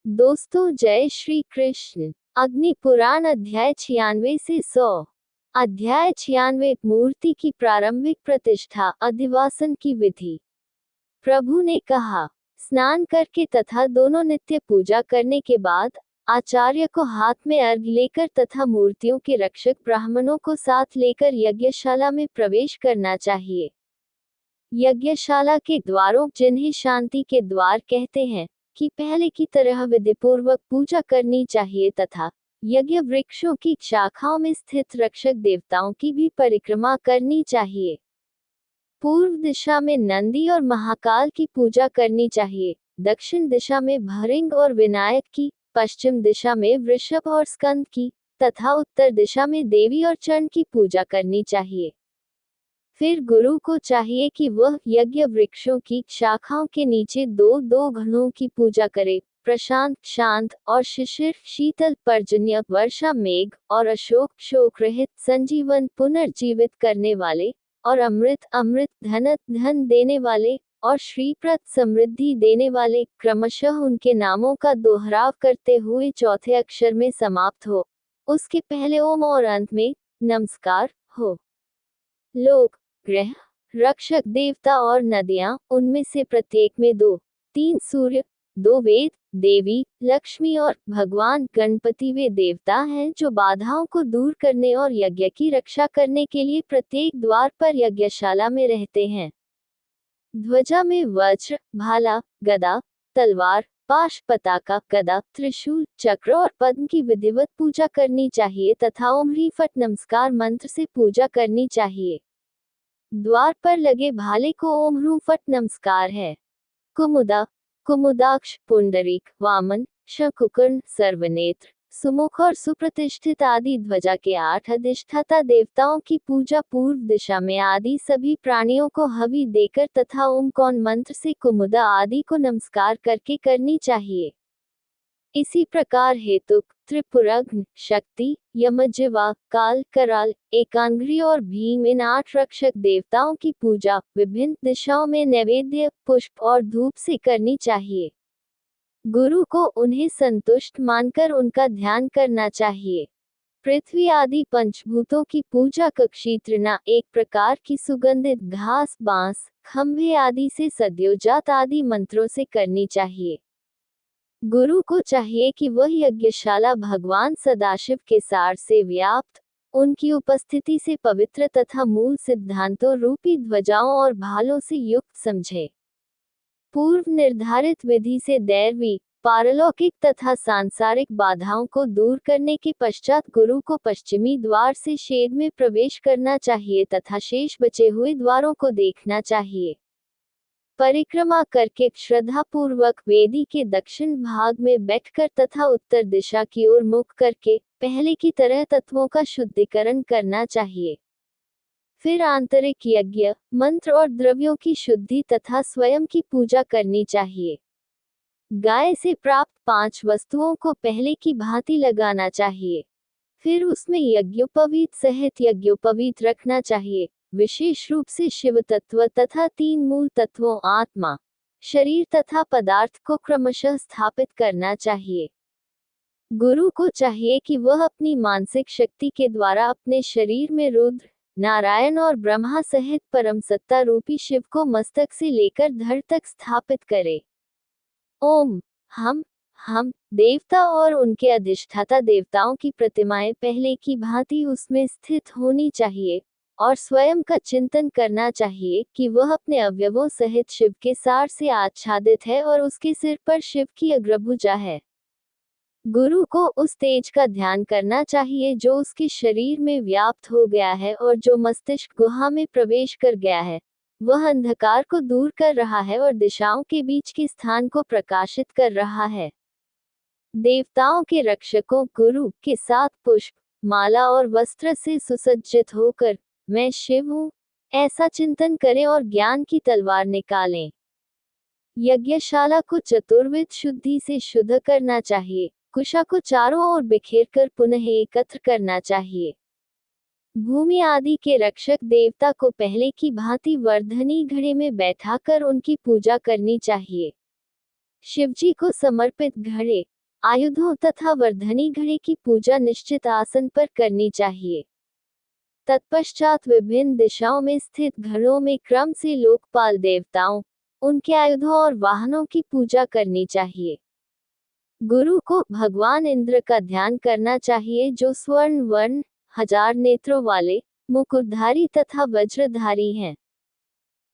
दोस्तों जय श्री कृष्ण। अग्नि पुराण अध्याय 96 से 100। अध्याय 96 मूर्ति की प्रारंभिक प्रतिष्ठा अधिवासन की विधि। प्रभु ने कहा, स्नान करके तथा दोनों नित्य पूजा करने के बाद आचार्य को हाथ में अर्घ्य लेकर तथा मूर्तियों के रक्षक ब्राह्मणों को साथ लेकर यज्ञशाला में प्रवेश करना चाहिए। यज्ञशाला के द्वारों, जिन्हें शांति के द्वार कहते हैं, कि पहले की तरह विधिपूर्वक पूजा करनी चाहिए तथा यज्ञ वृक्षों की शाखाओं में स्थित रक्षक देवताओं की भी परिक्रमा करनी चाहिए। पूर्व दिशा में नंदी और महाकाल की पूजा करनी चाहिए, दक्षिण दिशा में भृंग और विनायक की, पश्चिम दिशा में वृषभ और स्कंद की, तथा उत्तर दिशा में देवी और चंड की पूजा करनी चाहिए। फिर गुरु को चाहिए कि वह यज्ञ वृक्षों की शाखाओं के नीचे दो दो घड़ों की पूजा करे, प्रशांत शांत और शिशिर शीतल, पर्जन्य वर्षा मेघ और अशोक शोक रहित संजीवन पुनर्जीवित करने वाले, और अमृत अमृत धन धन देने वाले, और श्रीप्रद समृद्धि देने वाले, क्रमशः उनके नामों का दोहराव करते हुए चौथे अक्षर में समाप्त हो, उसके पहले ओम और अंत में नमस्कार हो। लोक, ग्रह, रक्षक देवता और नदियां, उनमें से प्रत्येक में दो तीन सूर्य, दो वेद, देवी लक्ष्मी और भगवान गणपति वे देवता हैं जो बाधाओं को दूर करने और यज्ञ की रक्षा करने के लिए प्रत्येक द्वार पर यज्ञशाला में रहते हैं। ध्वजा में वज्र, भाला, गदा, तलवार, पाश, पताका, गदा, त्रिशूल, चक्र और पद्म की विधिवत पूजा करनी चाहिए तथा ओम ह्रीं फट् नमस्कार मंत्र से पूजा करनी चाहिए। द्वार पर लगे भाले को ओम ह्रूं फट् नमस्कार है। कुमुदा, कुमुदाक्ष, पुंडरीक, वामन, शंकुकर्ण, सर्वनेत्र, सुमुख और सुप्रतिष्ठित आदि ध्वजा के 8 अधिष्ठाता देवताओं की पूजा पूर्व दिशा में आदि सभी प्राणियों को हवि देकर तथा ओम कौन मंत्र से कुमुदा आदि को नमस्कार करके करनी चाहिए। इसी प्रकार हेतुक, त्रिपुरघ्न, शक्ति, यमजिह्वा, काल, कराल, एकांघ्रि और भीम इन 8 रक्षक देवताओं की पूजा विभिन्न दिशाओं में नैवेद्य, पुष्प और धूप से करनी चाहिए। गुरु को उन्हें संतुष्ट मानकर उनका ध्यान करना चाहिए। पृथ्वी आदि पंचभूतों की पूजा कक्षी तृणा, एक प्रकार की सुगंधित घास, बांस, खंभे आदि से सद्योजात आदि मंत्रों से करनी चाहिए। गुरु को चाहिए कि वह यज्ञशाला भगवान सदाशिव के सार से व्याप्त, उनकी उपस्थिति से पवित्र तथा मूल सिद्धांतों रूपी ध्वजाओं और भालों से युक्त समझे। पूर्व निर्धारित विधि से दैवी, पारलौकिक तथा सांसारिक बाधाओं को दूर करने के पश्चात गुरु को पश्चिमी द्वार से शेड में प्रवेश करना चाहिए तथा शेष बचे हुए द्वारों को देखना चाहिए। परिक्रमा करके श्रद्धापूर्वक वेदी के दक्षिण भाग में बैठकर तथा उत्तर दिशा की ओर मुख करके पहले की तरह तत्वों का शुद्धिकरण करना चाहिए। फिर आंतरिक यज्ञ, मंत्र और द्रव्यों की शुद्धि तथा स्वयं की पूजा करनी चाहिए। गाय से प्राप्त 5 वस्तुओं को पहले की भांति लगाना चाहिए। फिर उसमें यज्ञोपवीत सहित यज्ञोपवीत रखना चाहिए, विशेष रूप से शिव तत्व तथा 3 मूल तत्वों आत्मा, शरीर तथा पदार्थ को क्रमशः स्थापित करना चाहिए। गुरु को चाहिए कि वह अपनी मानसिक शक्ति के द्वारा अपने शरीर में रुद्र, नारायण और ब्रह्मा सहित परम सत्ता रूपी शिव को मस्तक से लेकर धड़ तक स्थापित करे। ओम हम देवता और उनके अधिष्ठाता देवताओं की प्रतिमाएं पहले की भांति उसमें स्थित होनी चाहिए, और स्वयं का चिंतन करना चाहिए कि वह अपने अवयवों सहित शिव के सार से आच्छादित है और उसके सिर पर शिव की अग्रभुजा है। गुरु को उस तेज का ध्यान करना चाहिए जो उसके शरीर में व्याप्त हो गया है और जो मस्तिष्क गुहा में प्रवेश कर गया है। वह अंधकार को दूर कर रहा है और दिशाओं के बीच के स्थान को प्रकाशित कर रहा है। देवताओं के रक्षकों गुरु के साथ पुष्प, माला और वस्त्र से सुसज्जित होकर मैं शिव हूँ, ऐसा चिंतन करें और ज्ञान की तलवार निकालें। यज्ञशाला को चतुर्विध शुद्धि से शुद्ध करना चाहिए। कुशा को चारों ओर बिखेरकर पुनः एकत्र करना चाहिए। भूमि आदि के रक्षक देवता को पहले की भांति वर्धनी घड़े में बैठाकर उनकी पूजा करनी चाहिए। शिवजी को समर्पित घड़े, आयुधों तथा वर्धनी घड़े की पूजा निश्चित आसन पर करनी चाहिए। तत्पश्चात विभिन्न दिशाओं में स्थित घड़ों में क्रम से लोकपाल देवताओं, उनके आयुधों और वाहनों की पूजा करनी चाहिए। गुरु को भगवान इंद्र का ध्यान करना चाहिए, जो स्वर्ण वर्ण, 1000 नेत्रों वाले, मुकुटधारी तथा वज्रधारी हैं।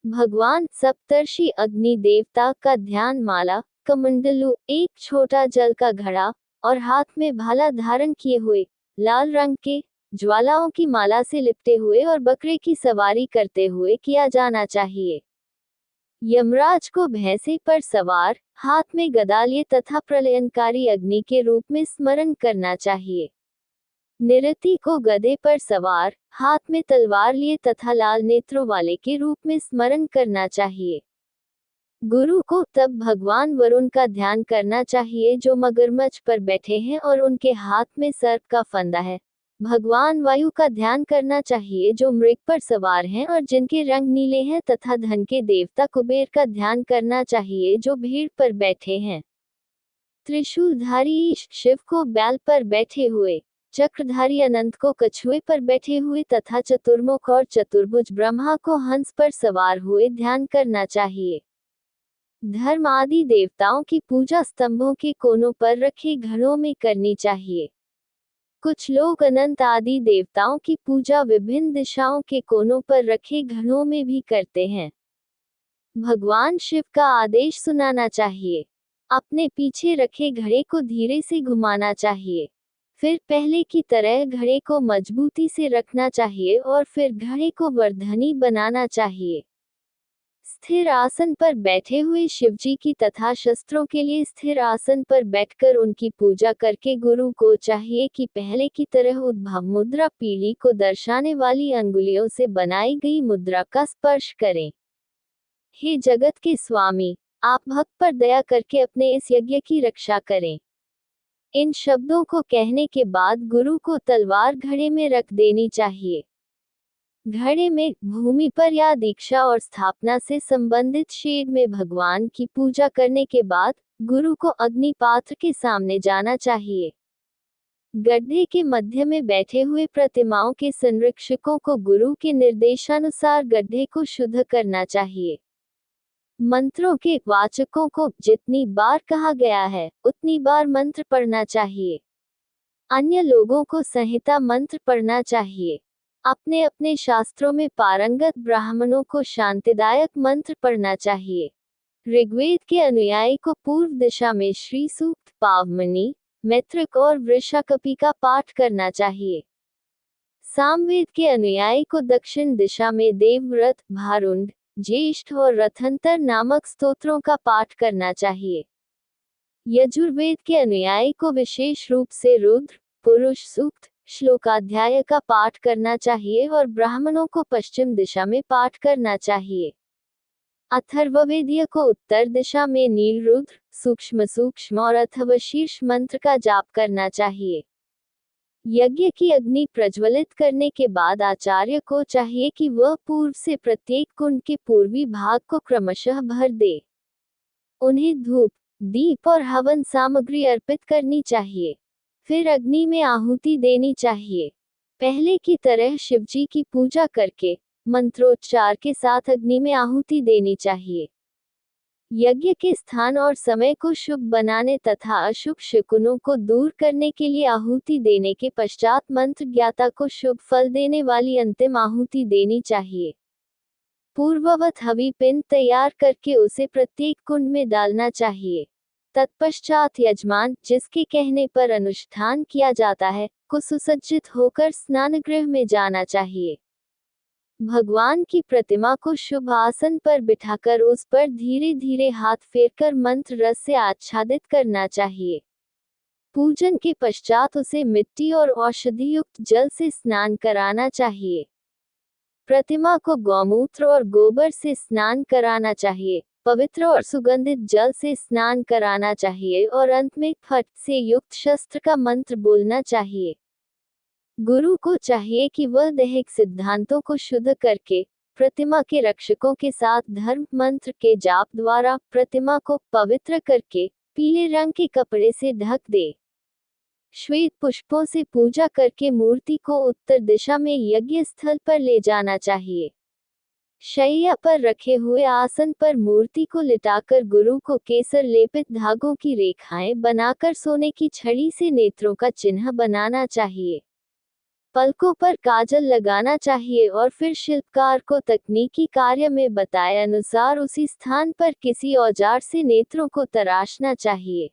भगवान सप्तर्षि अग्नि देवता का ध्यान माला, कमंडलू, एक छोटा जल का घड़ा और हाथ में भाला धारण किए हुए, लाल रंग के, ज्वालाओं की माला से लिपटे हुए और बकरे की सवारी करते हुए किया जाना चाहिए। यमराज को भैंसे पर सवार, हाथ में गदा लिए तथा प्रलयनकारी अग्नि के रूप में स्मरण करना चाहिए। निरति को गधे पर सवार, हाथ में तलवार लिए तथा लाल नेत्रों वाले के रूप में स्मरण करना चाहिए। गुरु को तब भगवान वरुण का ध्यान करना चाहिए, जो मगरमच्छ पर बैठे हैं और उनके हाथ में सर्प का फंदा है। भगवान वायु का ध्यान करना चाहिए, जो मृग पर सवार हैं और जिनके रंग नीले हैं, तथा धन के देवता कुबेर का ध्यान करना चाहिए, जो भीड़ पर बैठे हैं। त्रिशूलधारी ईश शिव को बैल पर बैठे हुए, चक्रधारी अनंत को कछुए पर बैठे हुए तथा चतुर्मुख और चतुर्भुज ब्रह्मा को हंस पर सवार हुए ध्यान करना चाहिए। धर्म आदि देवताओं की पूजा स्तंभों के कोनों पर रखे घड़ों में करनी चाहिए। कुछ लोग अनंत आदि देवताओं की पूजा विभिन्न दिशाओं के कोनों पर रखे घड़ों में भी करते हैं। भगवान शिव का आदेश सुनाना चाहिए। अपने पीछे रखे घड़े को धीरे से घुमाना चाहिए। फिर पहले की तरह घड़े को मजबूती से रखना चाहिए और फिर घड़े को वर्धनी बनाना चाहिए। स्थिर आसन पर बैठे हुए शिवजी की तथा शस्त्रों के लिए स्थिर आसन पर बैठकर उनकी पूजा करके गुरु को चाहिए कि पहले की तरह उद्भव मुद्रा पीढ़ी को दर्शाने वाली अंगुलियों से बनाई गई मुद्रा का स्पर्श करें। हे जगत के स्वामी, आप भक्त पर दया करके अपने इस यज्ञ की रक्षा करें। इन शब्दों को कहने के बाद गुरु को तलवार घड़े में रख देनी चाहिए। घड़े में भूमि पर या दीक्षा और स्थापना से संबंधित शेड में भगवान की पूजा करने के बाद गुरु को अग्नि पात्र के सामने जाना चाहिए। गड्ढे के मध्य में बैठे हुए प्रतिमाओं के संरक्षकों को गुरु के निर्देशानुसार गड्ढे को शुद्ध करना चाहिए। मंत्रों के वाचकों को जितनी बार कहा गया है उतनी बार मंत्र पढ़ना चाहिए। अन्य लोगों को संहिता मंत्र पढ़ना चाहिए। अपने अपने शास्त्रों में पारंगत ब्राह्मणों को शांतिदायक मंत्र पढ़ना चाहिए। ऋग्वेद के अनुयायी को पूर्व दिशा में श्री सूक्त, पावमनी, मैत्रिक और वृषाकपि का पाठ करना चाहिए। सामवेद के अनुयायी को दक्षिण दिशा में देवव्रत, भारुंड, ज्येष्ठ और रथंतर नामक स्तोत्रों का पाठ करना चाहिए। यजुर्वेद के अनुयायी को विशेष रूप से रुद्र, पुरुष सूक्त, श्लोकाध्याय का पाठ करना चाहिए और ब्राह्मणों को पश्चिम दिशा में पाठ करना चाहिए। अथर्ववेदीय को उत्तर दिशा में नीलरुद्र, सूक्ष्म सूक्ष्म और अथवा शीर्ष मंत्र का जाप करना चाहिए। यज्ञ की अग्नि प्रज्वलित करने के बाद आचार्य को चाहिए कि वह पूर्व से प्रत्येक कुंड के पूर्वी भाग को क्रमशः भर दे। उन्हें धूप, दीप और हवन सामग्री अर्पित करनी चाहिए। फिर अग्नि में आहुति देनी चाहिए। पहले की तरह शिवजी की पूजा करके मंत्रोच्चार के साथ अग्नि में आहुति देनी चाहिए। यज्ञ के स्थान और समय को शुभ बनाने तथा अशुभ शकुनों को दूर करने के लिए आहुति देने के पश्चात मंत्र ज्ञाता को शुभ फल देने वाली अंतिम आहुति देनी चाहिए। पूर्ववत हवि पिंड तैयार करके उसे प्रत्येक कुंड में डालना चाहिए। तत्पश्चात यजमान, जिसके कहने पर अनुष्ठान किया जाता है, को सुसज्जित होकर स्नानगृह में जाना चाहिए। भगवान की प्रतिमा को शुभ आसन पर बिठाकर उस पर धीरे धीरे हाथ फेरकर मंत्र रस से आच्छादित करना चाहिए। पूजन के पश्चात उसे मिट्टी और औषधि युक्त जल से स्नान कराना चाहिए। प्रतिमा को गौमूत्र और गोबर से स्नान कराना चाहिए, पवित्र और सुगंधित जल से स्नान कराना चाहिए और अंत में फट से युक्त शस्त्र का मंत्र बोलना चाहिए। गुरु को चाहिए कि वह दैहिक सिद्धांतों को शुद्ध करके प्रतिमा के रक्षकों के साथ धर्म मंत्र के जाप द्वारा प्रतिमा को पवित्र करके पीले रंग के कपड़े से ढक दे। श्वेत पुष्पों से पूजा करके मूर्ति को उत्तर दिशा में यज्ञ स्थल पर ले जाना चाहिए। शैया पर रखे हुए आसन पर मूर्ति को लिटाकर गुरु को केसर लेपित धागों की रेखाएं बनाकर सोने की छड़ी से नेत्रों का चिन्ह बनाना चाहिए। पलकों पर काजल लगाना चाहिए और फिर शिल्पकार को तकनीकी कार्य में बताए अनुसार उसी स्थान पर किसी औजार से नेत्रों को तराशना चाहिए।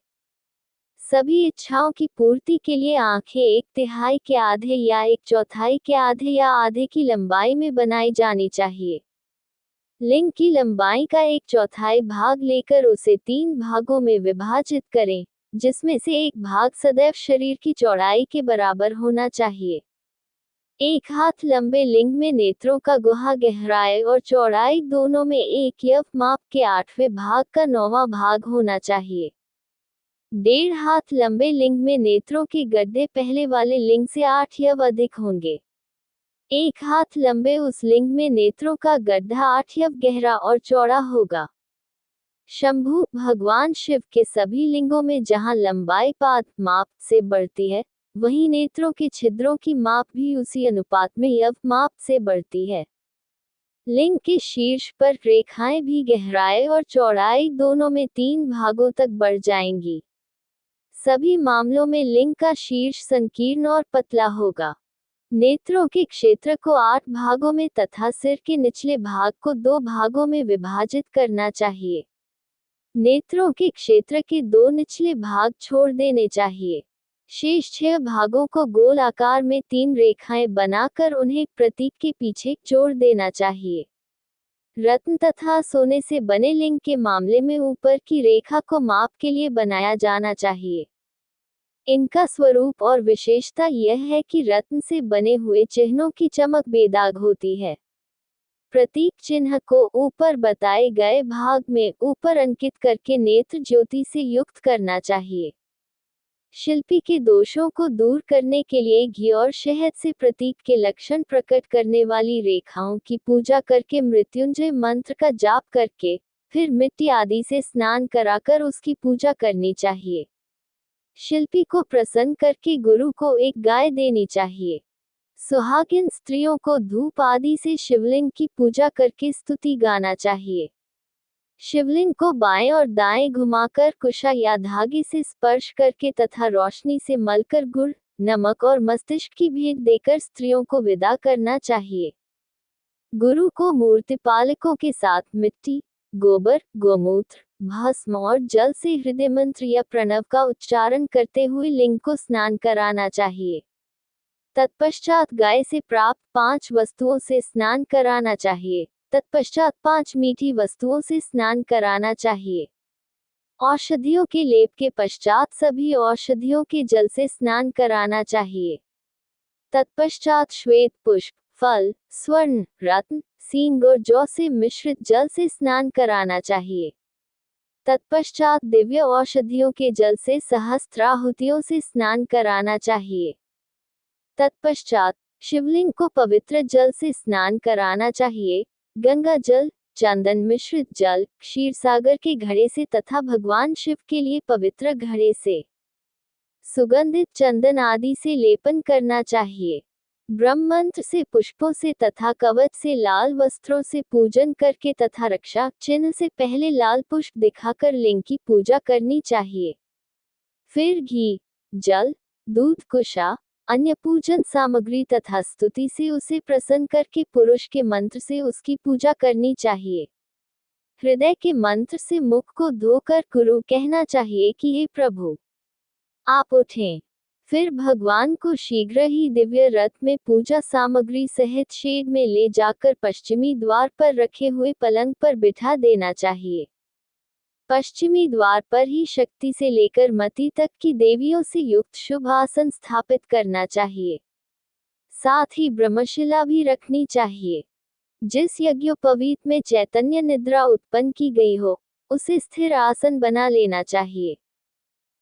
सभी इच्छाओं की पूर्ति के लिए आंखें 1/3 के आधे या 1/4 के आधे या आधे की लंबाई में बनाई जानी चाहिए। लिंग की लंबाई का 1/4 भाग लेकर उसे 3 भागों में विभाजित करें, जिसमें से एक भाग सदैव शरीर की चौड़ाई के बराबर होना चाहिए। 1 हाथ लंबे लिंग में नेत्रों का गुहा गहराई और चौड़ाई दोनों में एक यव माप के 8वें भाग का 9वां भाग होना चाहिए। 1.5 हाथ लंबे लिंग में नेत्रों के गड्ढे पहले वाले लिंग से 8 यव अधिक होंगे। 1 हाथ लंबे उस लिंग में नेत्रों का गड्ढा 8 यव गहरा और चौड़ा होगा। शंभु भगवान शिव के सभी लिंगों में जहां लंबाई पाद माप से बढ़ती है, वहीं नेत्रों के छिद्रों की माप भी उसी अनुपात में यव माप से बढ़ती है। लिंग के शीर्ष पर रेखाएं भी गहराई और चौड़ाई दोनों में 3 भागों तक बढ़ जाएंगी। सभी मामलों में लिंग का शीर्ष संकीर्ण और पतला होगा। नेत्रों के क्षेत्र को 8 भागों में तथा सिर के निचले भाग को 2 भागों में विभाजित करना चाहिए। नेत्रों के क्षेत्र के 2 निचले भाग छोड़ देने चाहिए। शेष 6 भागों को गोल आकार में 3 रेखाएं बनाकर उन्हें प्रतीक के पीछे जोड़ देना चाहिए। रत्न तथा सोने से बने लिंग के मामले में ऊपर की रेखा को माप के लिए बनाया जाना चाहिए। इनका स्वरूप और विशेषता यह है कि रत्न से बने हुए चिन्हों की चमक बेदाग होती है। प्रतीक चिन्ह को ऊपर बताए गए भाग में ऊपर अंकित करके नेत्र ज्योति से युक्त करना चाहिए। शिल्पी के दोषों को दूर करने के लिए घी और शहद से प्रतीक के लक्षण प्रकट करने वाली रेखाओं की पूजा करके मृत्युंजय मंत्र का जाप करके फिर मिट्टी आदि से स्नान कराकर उसकी पूजा करनी चाहिए। शिल्पी को प्रसन्न करके गुरु को एक गाय देनी चाहिए। सुहागिन स्त्रियों को धूप आदि से शिवलिंग की पूजा करके स्तुति गाना चाहिए। शिवलिंग को बाएं और दाएं घुमाकर कुशा या धागे से स्पर्श करके तथा रोशनी से मलकर गुड़, नमक और मस्तिष्क की भेंट देकर स्त्रियों को विदा करना चाहिए। गुरु को मूर्तिपालकों के साथ मिट्टी, गोबर, गोमूत्र, भस्म और जल से हृदय मंत्र या प्रणव का उच्चारण करते हुए लिंग को स्नान कराना चाहिए। तत्पश्चात गाय से प्राप्त 5 वस्तुओं से स्नान कराना चाहिए। तत्पश्चात 5 मीठी वस्तुओं से स्नान कराना चाहिए। औषधियों के लेप के पश्चात सभी औषधियों के जल से स्नान कराना चाहिए। तत्पश्चात श्वेत पुष्प, फल, स्वर्ण, रत्न, सींग और जौ से मिश्रित जल से स्नान कराना चाहिए। तत्पश्चात दिव्य औषधियों के जल से सहस्त्राहुतियों से स्नान कराना चाहिए। तत्पश्चात शिवलिंग को पवित्र जल से स्नान कराना चाहिए। गंगा जल, चंदन मिश्रित जल, क्षीर सागर के घड़े से तथा भगवान शिव के लिए पवित्र घड़े से सुगंधित चंदन आदि से लेपन करना चाहिए। ब्रह्म मंत्र से, पुष्पों से तथा कवच से, लाल वस्त्रों से पूजन करके तथा रक्षा चिन्ह से पहले लाल पुष्प दिखाकर लिंग की पूजा करनी चाहिए। फिर घी, जल, दूध, कुशा, अन्य पूजन सामग्री तथा स्तुति से उसे प्रसन्न करके पुरुष के मंत्र से उसकी पूजा करनी चाहिए। हृदय के मंत्र से मुख को धोकर गुरु कहना चाहिए कि हे प्रभु, आप उठें। फिर भगवान को शीघ्र ही दिव्य रथ में पूजा सामग्री सहित शेड में ले जाकर पश्चिमी द्वार पर रखे हुए पलंग पर बिठा देना चाहिए। पश्चिमी द्वार पर ही शक्ति से लेकर मति तक की देवियों से युक्त शुभ आसन स्थापित करना चाहिए। साथ ही ब्रह्मशिला भी रखनी चाहिए। जिस यज्ञोपवीत में चैतन्य निद्रा उत्पन्न की गई हो, उसे स्थिर आसन बना लेना चाहिए।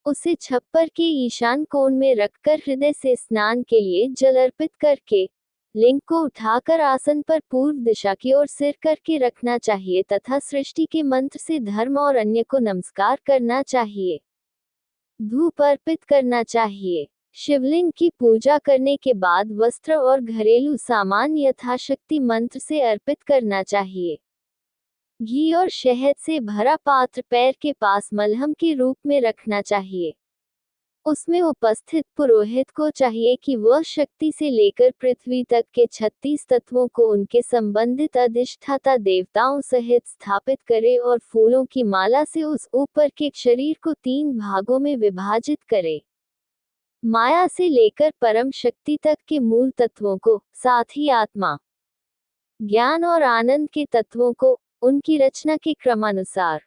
उसे छप्पर के ईशान कोण में रखकर हृदय से स्नान के लिए जल अर्पित करके लिंग को उठाकर आसन पर पूर्व दिशा की ओर सिर करके रखना चाहिए तथा सृष्टि के मंत्र से धर्म और अन्य को नमस्कार करना चाहिए। धूप अर्पित करना चाहिए। शिवलिंग की पूजा करने के बाद वस्त्र और घरेलू सामान यथाशक्ति मंत्र से अर्पित करना चाहिए। घी और शहद से भरा पात्र पैर के पास मलहम के रूप में रखना चाहिए। उसमें उपस्थित पुरोहित को चाहिए कि वह शक्ति से लेकर पृथ्वी तक के 36 तत्वों को उनके संबंधित अधिष्ठाता देवताओं सहित स्थापित करे और फूलों की माला से उस ऊपर के शरीर को 3 भागों में विभाजित करे। माया से लेकर परम शक्ति तक के मूल तत्वों को, साथ ही आत्मा, ज्ञान और आनंद के तत्वों को, उनकी रचना के क्रमानुसार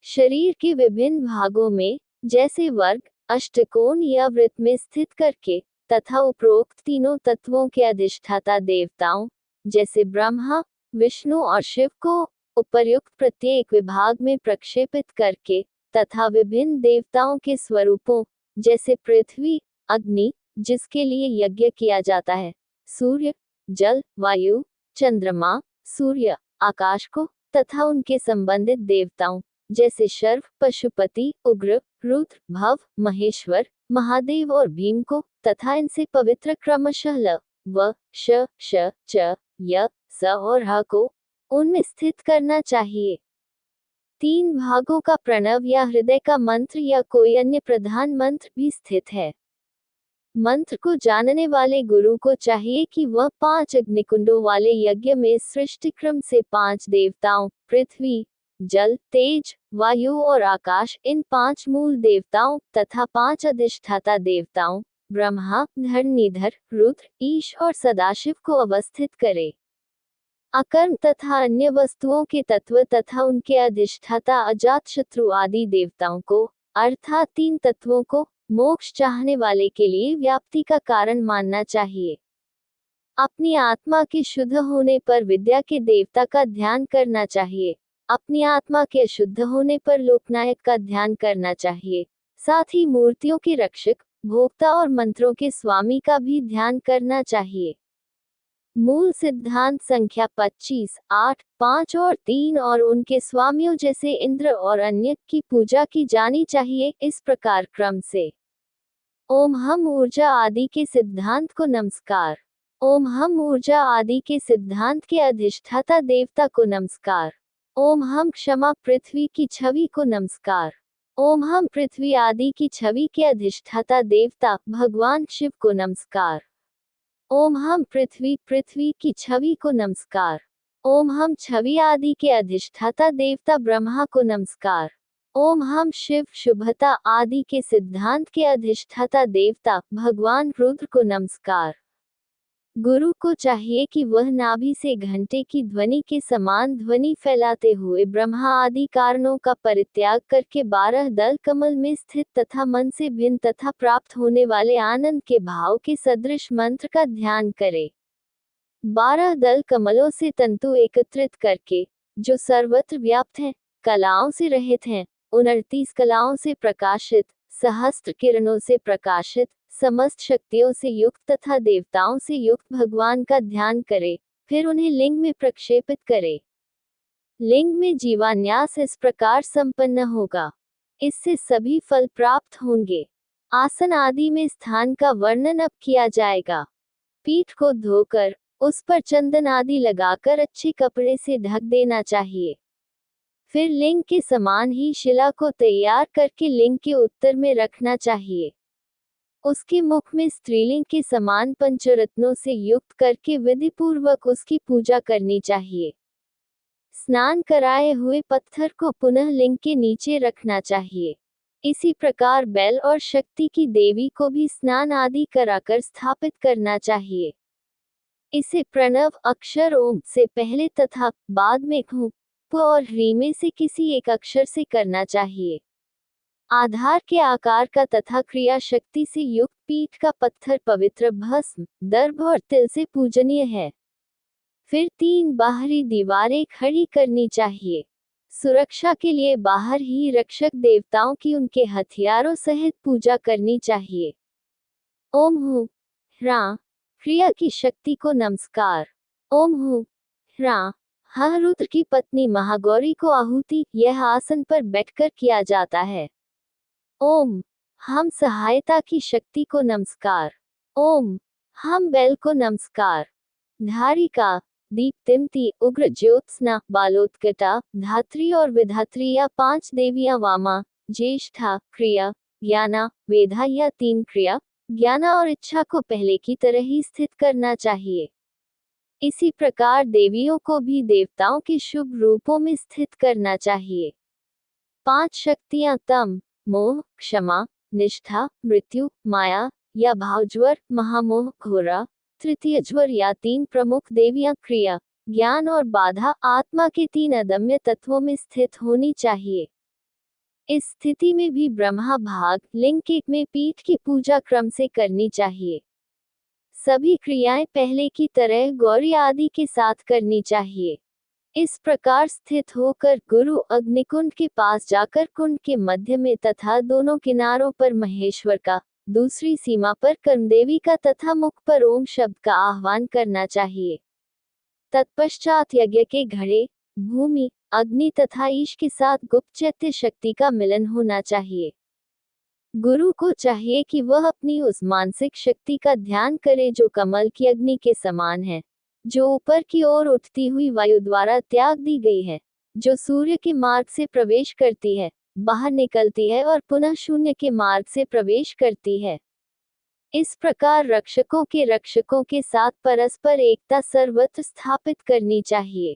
शरीर के विभिन्न भागों में, जैसे वर्ग, अष्टकोण या वृत्त में स्थित करके, तथा उपरोक्त तीनों तत्वों के अधिष्ठाता देवताओं, जैसे ब्रह्मा, विष्णु और शिव को उपर्युक्त प्रत्येक विभाग में प्रक्षेपित करके, तथा विभिन्न देवताओं के स्वरूपों, जैसे पृथ्वी, अग्नि, जिसके लिए यज्ञ किया जाता है, सूर्य, जल, वायु, चंद्रमा, सूर्य, आकाश को, तथा उनके संबंधित देवताओं, जैसे शर्व, पशुपति, उग्र, रुद्र, भव, महेश्वर, महादेव और भीम को, तथा इनसे पवित्र क्रमशः ल, व, श, श, च, य, स और ह को उनमें स्थित करना चाहिए। 3 भागों का प्रणव या हृदय का मंत्र या कोई अन्य प्रधान मंत्र भी स्थित है। मंत्र को जानने वाले गुरु को चाहिए कि वह 5 अग्निकुंडों वाले यज्ञ में सृष्टि क्रम से 5 देवताओं, पृथ्वी, जल, तेज, वायु और आकाश, इन 5 मूल देवताओं तथा 5 अधिष्ठाता देवताओं, ब्रह्मा, धरणीधर, रुद्र, ईश और सदाशिव को अवस्थित करे। अकर्म तथा अन्य वस्तुओं के तत्व तथा उनके अधिष्ठाता अजातशत्रु आदि देवताओं को, अर्थात 3 तत्वों को, मोक्ष चाहने वाले के लिए व्याप्ति का कारण मानना चाहिए। अपनी आत्मा के शुद्ध होने पर विद्या के देवता का ध्यान करना चाहिए। अपनी आत्मा के अशुद्ध होने पर लोकनायक का ध्यान करना चाहिए। साथ ही मूर्तियों के रक्षक, भोक्ता और मंत्रों के स्वामी का भी ध्यान करना चाहिए। मूल सिद्धांत संख्या 25, 8, 5 और 3 और उनके स्वामियों जैसे इंद्र और अन्य की पूजा की जानी चाहिए, इस प्रकार क्रम से। ओम हम ऊर्जा आदि के सिद्धांत को नमस्कार। ओम हम ऊर्जा आदि के सिद्धांत के अधिष्ठाता देवता को नमस्कार। ओम हम क्षमा पृथ्वी की छवि को नमस्कार। ओम हम पृथ्वी आदि की छवि के अधिष्ठाता देवता भगवान शिव को नमस्कार। ओम हम पृथ्वी की छवि को नमस्कार। ओम हम छवि आदि के अधिष्ठाता देवता ब्रह्मा को नमस्कार। ओम हम शिव शुभता आदि के सिद्धांत के अधिष्ठाता देवता भगवान रुद्र को नमस्कार। गुरु को चाहिए कि वह नाभि से घंटे की ध्वनि के समान ध्वनि फैलाते हुए ब्रह्मा आदि कारणों का परित्याग करके 12 दल कमल में स्थित तथा मन से भिन्न तथा प्राप्त होने वाले आनंद के भाव के सदृश मंत्र का ध्यान करे। 12 दल कमलों से तंतु एकत्रित करके, जो सर्वत्र व्याप्त हैं, कलाओं से रहित हैं, उन 38 कलाओं से प्रकाशित, सहस्त्र किरणों से प्रकाशित, समस्त शक्तियों से युक्त तथा देवताओं से युक्त भगवान का ध्यान करे, फिर उन्हें लिंग में प्रक्षेपित करे। लिंग में जीवान्यास इस प्रकार संपन्न होगा। इससे सभी फल प्राप्त होंगे। आसन आदि में स्थान का वर्णन अब किया जाएगा। पीठ को धोकर उस पर चंदन आदि लगाकर अच्छे कपड़े से ढक देना चाहिए। फिर लिंग के समान ही शिला को तैयार करके लिंग के उत्तर में रखना चाहिए। उसके मुख में स्त्रीलिंग के समान पंचरत्नों से युक्त करके विधिपूर्वक उसकी पूजा करनी चाहिए। स्नान कराए हुए पत्थर को पुनः लिंग के नीचे रखना चाहिए। इसी प्रकार बैल और शक्ति की देवी को भी स्नान आदि कराकर स्थापित करना चाहिए। इसे प्रणव अक्षर ओम से पहले तथा बाद में घु, प और ह्री में से किसी एक अक्षर से करना चाहिए। आधार के आकार का तथा क्रिया शक्ति से युक्त पीठ का पत्थर पवित्र भस्म, दर्भ और तिल से पूजनीय है। फिर 3 बाहरी दीवारें खड़ी करनी चाहिए। सुरक्षा के लिए बाहर ही रक्षक देवताओं की उनके हथियारों सहित पूजा करनी चाहिए। ओम हु ह्रा क्रिया की शक्ति को नमस्कार। ओम हु ह्रा हा रुद्र की पत्नी महागौरी को आहुति यह आसन पर बैठकर किया जाता है। ओम हम सहायता की शक्ति को नमस्कार। ओम। हम बेल को नमस्कार। धारिका, दीप्तिमती, उग्र ज्योत्सना, बालोत्कटा, धात्री और विधात्री या 5 देवियां वामा, ज्येष्ठा, क्रिया, ज्ञाना, वेधा या 3 क्रिया, ज्ञाना और इच्छा को पहले की तरह ही स्थित करना चाहिए। इसी प्रकार देवियों को भी देवताओं के शुभ रूपों में स्थित करना चाहिए। 5 शक्तियां तम, मोह, क्षमा, निष्ठा, मृत्यु, माया या भावज्वर, महामोह, घोरा, तृतीय ज्वर या 3 प्रमुख देवियां क्रिया, ज्ञान और बाधा, आत्मा के 3 अदम्य तत्वों में स्थित होनी चाहिए। इस स्थिति में भी ब्रह्मा भाग लिंग के में पीठ की पूजा क्रम से करनी चाहिए। सभी क्रियाएं पहले की तरह गौरी आदि के साथ करनी चाहिए। इस प्रकार स्थित होकर गुरु अग्निकुंड के पास जाकर कुंड के मध्य में तथा दोनों किनारों पर महेश्वर का, दूसरी सीमा पर कर्मदेवी का तथा मुख पर ओम शब्द का आह्वान करना चाहिए। तत्पश्चात यज्ञ के घड़े, भूमि, अग्नि तथा ईश के साथ गुप्त चैत्य शक्ति का मिलन होना चाहिए। गुरु को चाहिए कि वह अपनी उस मानसिक शक्ति का ध्यान करे जो कमल की अग्नि के समान है, जो ऊपर की ओर उठती हुई वायु द्वारा त्याग दी गई है, जो सूर्य के मार्ग से प्रवेश करती है, बाहर निकलती है और पुनः शून्य के मार्ग से प्रवेश करती है। इस प्रकार रक्षकों के साथ परस्पर एकता सर्वत्र स्थापित करनी चाहिए।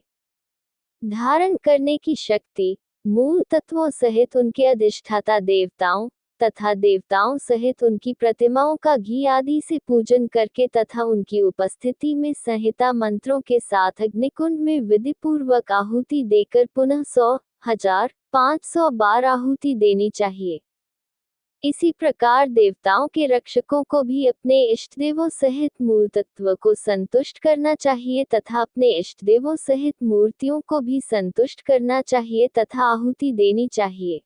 धारण करने की शक्ति, मूल तत्वों सहित उनके अधिष्ठाता देवताओं तथा देवताओं सहित उनकी प्रतिमाओं का घी आदि से पूजन करके तथा उनकी उपस्थिति में संहिता मंत्रों के साथ अग्निकुंड में विधि पूर्वक आहुति देकर पुनः 100, 1000, 500 बार आहुति देनी चाहिए। इसी प्रकार देवताओं के रक्षकों को भी अपने इष्टदेवों सहित मूल तत्व को संतुष्ट करना चाहिए तथा अपने इष्टदेवों सहित मूर्तियों को भी संतुष्ट करना चाहिए तथा आहुति देनी चाहिए।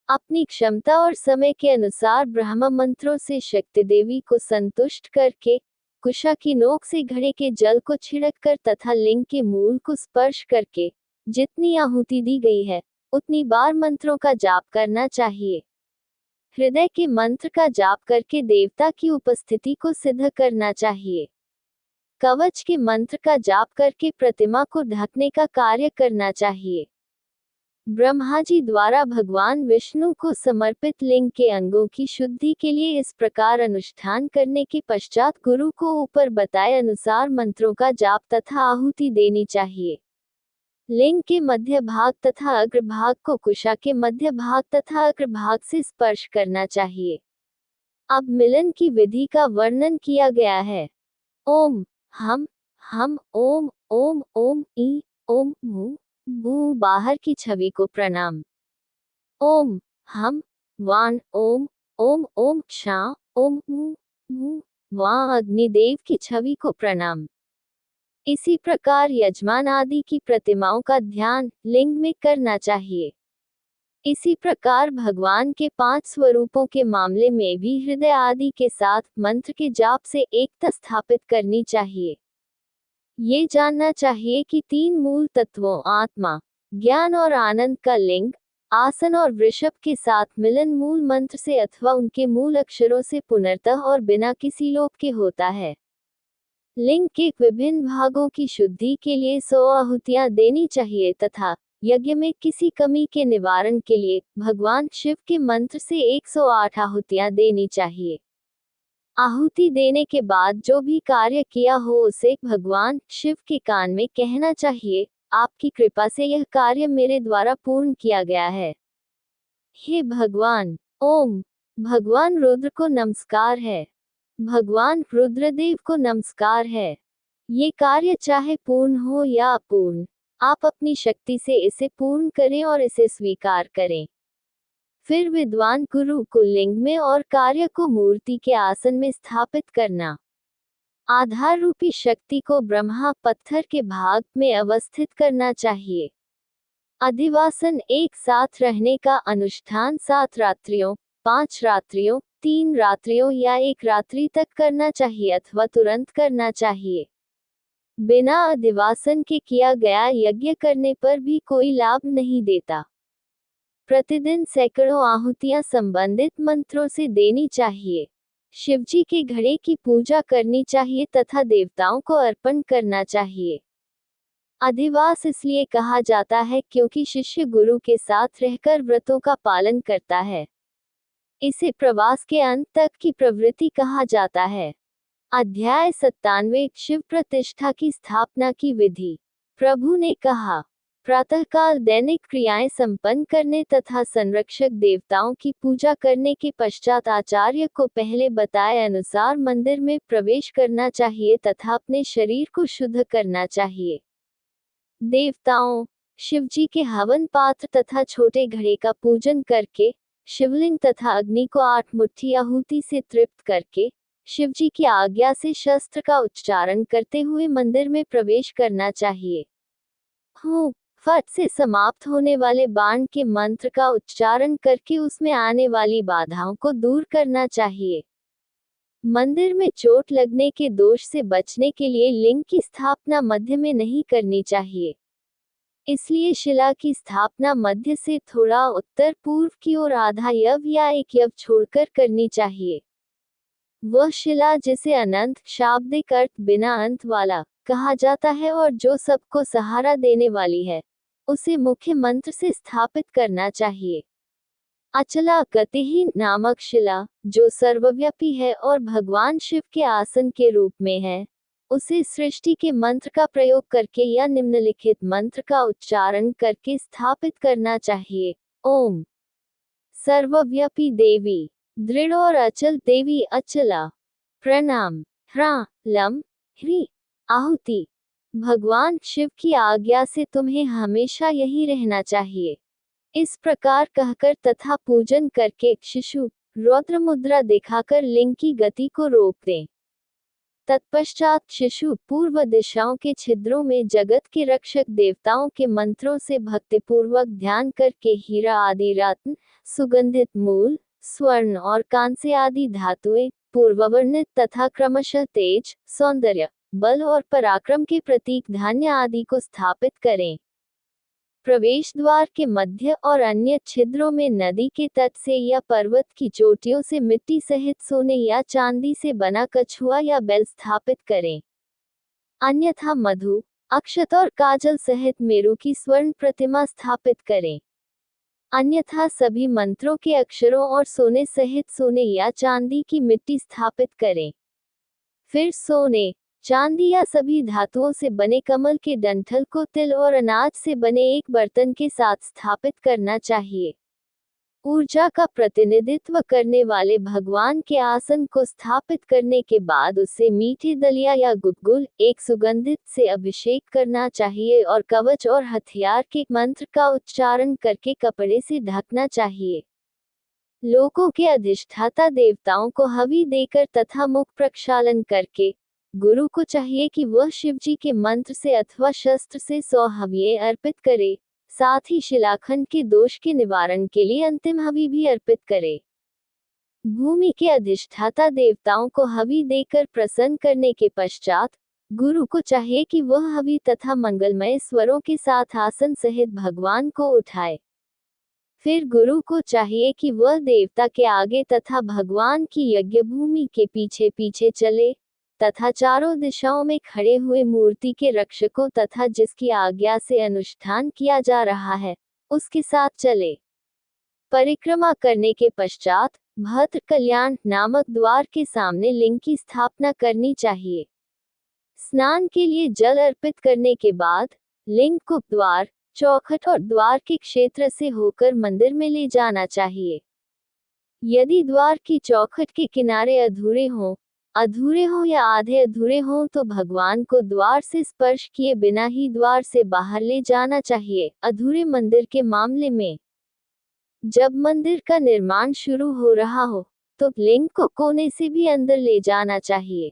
अपनी क्षमता और समय के अनुसार ब्रह्म मंत्रों से शक्ति देवी को संतुष्ट करके, कुशा की नोक से घड़े के जल को छिड़क कर तथा लिंग के मूल को स्पर्श करके जितनी आहुति दी गई है, उतनी बार मंत्रों का जाप करना चाहिए। हृदय के मंत्र का जाप करके देवता की उपस्थिति को सिद्ध करना चाहिए। कवच के मंत्र का जाप करके प्रतिमा को ढकने का कार्य करना चाहिए। ब्रह्मा जी द्वारा भगवान विष्णु को समर्पित लिंग के अंगों की शुद्धि के लिए इस प्रकार अनुष्ठान करने के पश्चात गुरु को ऊपर बताए अनुसार मंत्रों का जाप तथा आहुति देनी चाहिए। लिंग के मध्य भाग तथा अग्रभाग को कुशा के मध्य भाग तथा अग्रभाग से स्पर्श करना चाहिए। अब मिलन की विधि का वर्णन किया गया है। ओम हम ओम ओम ओम ई ओम मु भू बाहर की छवि को प्रणाम। ओम हम वान ओम ओम ओम क्षा ओम मु वां अग्निदेव की छवि को प्रणाम। इसी प्रकार यजमान आदि की प्रतिमाओं का ध्यान लिंग में करना चाहिए। इसी प्रकार भगवान के 5 स्वरूपों के मामले में भी हृदय आदि के साथ मंत्र के जाप से एकता स्थापित करनी चाहिए। ये जानना चाहिए कि 3 मूल तत्वों आत्मा, ज्ञान और आनंद का लिंग, आसन और वृषभ के साथ मिलन मूल मंत्र से अथवा उनके मूल अक्षरों से पुनर्तः और बिना किसी लोप के होता है। लिंग के विभिन्न भागों की शुद्धि के लिए 100 आहुतियां देनी चाहिए तथा यज्ञ में किसी कमी के निवारण के लिए भगवान शिव के मंत्र से 108 आहुतियां देनी चाहिए। आहुति देने के बाद जो भी कार्य किया हो उसे भगवान शिव के कान में कहना चाहिए, आपकी कृपा से यह कार्य मेरे द्वारा पूर्ण किया गया है। हे भगवान। ओम। भगवान रुद्र को नमस्कार है। भगवान रुद्रदेव को नमस्कार है। ये कार्य चाहे पूर्ण हो या अपूर्ण, आप अपनी शक्ति से इसे पूर्ण करें और इसे स्वीकार करें। फिर विद्वान गुरु को लिंग में और कार्य को मूर्ति के आसन में स्थापित करना। आधार रूपी शक्ति को ब्रह्मा पत्थर के भाग में अवस्थित करना चाहिए। अधिवासन एक साथ रहने का अनुष्ठान 7 रात्रियों, 5 रात्रियों, 3 रात्रियों या 1 रात्रि तक करना चाहिए अथवा तुरंत करना चाहिए। बिना अधिवासन के किया गया यज्ञ करने पर भी कोई लाभ नहीं देता। प्रतिदिन सैकड़ों आहुतियां संबंधित मंत्रों से देनी चाहिए। शिवजी के घड़े की पूजा करनी चाहिए तथा देवताओं को अर्पण करना चाहिए। अधिवास इसलिए कहा जाता है क्योंकि शिष्य गुरु के साथ रहकर व्रतों का पालन करता है। इसे प्रवास के अंत तक की प्रवृत्ति कहा जाता है। अध्याय 97 शिव प्रतिष्ठा की स्थापना की विधि। प्रभु ने कहा, प्रातःकाल दैनिक क्रियाएं संपन्न करने तथा संरक्षक देवताओं की पूजा करने के पश्चात आचार्य को पहले बताए अनुसार मंदिर में प्रवेश करना चाहिए तथा अपने शरीर को शुद्ध करना चाहिए। देवताओं, शिवजी के हवन पात्र तथा छोटे घड़े का पूजन करके, शिवलिंग तथा अग्नि को 8 मुट्ठी आहुति से तृप्त करके, शिवजी की आज्ञा से शस्त्र का उच्चारण करते हुए मंदिर में प्रवेश करना चाहिए। हूँ फट से समाप्त होने वाले बाण के मंत्र का उच्चारण करके उसमें आने वाली बाधाओं को दूर करना चाहिए। मंदिर में चोट लगने के दोष से बचने के लिए लिंग की स्थापना मध्य में नहीं करनी चाहिए। इसलिए शिला की स्थापना मध्य से थोड़ा उत्तर पूर्व की ओर आधा यव या एक यव छोड़कर करनी चाहिए। वह शिला जिसे अनंत शाब्दिक अर्थ बिना अंत वाला कहा जाता है और जो सबको सहारा देने वाली है, उसे मुख्य मंत्र से स्थापित करना चाहिए। अचला गतिहीन नामक शिला, जो सर्वव्यापी है और भगवान शिव के आसन के रूप में है, उसे सृष्टि के मंत्र का प्रयोग करके या निम्नलिखित मंत्र का उच्चारण करके स्थापित करना चाहिए। ओम सर्वव्यापी देवी, दृढ़ और अचल देवी अचला, प्रणाम। ह्रा लम ह्री आहुति। भगवान शिव की आज्ञा से तुम्हें हमेशा यही रहना चाहिए। इस प्रकार कहकर तथा पूजन करके शिशु रौद्र मुद्रा दिखाकर लिंग की गति को रोक दें। तत्पश्चात शिशु पूर्व दिशाओं के छिद्रों में जगत के रक्षक देवताओं के मंत्रों से भक्तिपूर्वक ध्यान करके हीरा आदि रत्न, सुगंधित मूल, स्वर्ण और कांस्य आदि धातुएं, पूर्ववर्णित तथा क्रमशः तेज, सौंदर्य, बल और पराक्रम के प्रतीक धान्य आदि को स्थापित करें। प्रवेश द्वार के मध्य और अन्य छिद्रों में नदी के तट से या पर्वत की चोटियों से मिट्टी सहित सोने या चांदी से बना कछुआ या बैल स्थापित करें। अन्यथा मधु, अक्षत और काजल सहित मेरु की स्वर्ण प्रतिमा स्थापित करें। अन्यथा सभी मंत्रों के अक्षरों और सोने सहित सोने या चांदी की मिट्टी स्थापित करें। फिर सोने, चांदी या सभी धातुओं से बने कमल के डंठल को तिल और अनाज से बने एक बर्तन के साथ स्थापित करना चाहिए। ऊर्जा का प्रतिनिधित्व करने वाले भगवान के आसन को स्थापित करने के बाद उसे मीठे दलिया या गुलगुल, एक सुगंधित से अभिषेक करना चाहिए और कवच और हथियार के मंत्र का उच्चारण करके कपड़े से ढकना चाहिए। लोकों के अधिष्ठाता देवताओं को हवि देकर तथा मुख प्रक्षालन करके, गुरु को चाहिए कि वह शिवजी के मंत्र से अथवा शस्त्र से 100 हविये अर्पित करे, साथ ही शिलाखंड के दोष के निवारण के लिए अंतिम हवि भी अर्पित करे। भूमि के अधिष्ठाता देवताओं को हवि देकर प्रसन्न करने के पश्चात, गुरु को चाहिए कि वह हवि तथा मंगलमय स्वरों के साथ आसन सहित भगवान को उठाए। फिर गुरु को चाहिए कि वह देवता के आगे तथा भगवान की यज्ञ भूमि के पीछे पीछे चले, तथा चारों दिशाओं में खड़े हुए मूर्ति के रक्षकों तथा जिसकी आज्ञा से अनुष्ठान किया जा रहा है, उसके साथ चले। परिक्रमा करने के पश्चात भद्र कल्याण नामक द्वार के सामने लिंग की स्थापना करनी चाहिए। स्नान के लिए जल अर्पित करने के बाद लिंग को द्वार, चौखट और द्वार के क्षेत्र से होकर मंदिर में ले जाना चाहिए। यदि द्वार की चौखट के किनारे अधूरे हों या आधे अधूरे हों तो भगवान को द्वार से स्पर्श किए बिना ही द्वार से बाहर ले जाना चाहिए। अधूरे मंदिर के मामले में, जब मंदिर का निर्माण शुरू हो रहा हो, तो लिंग को कोने से भी अंदर ले जाना चाहिए।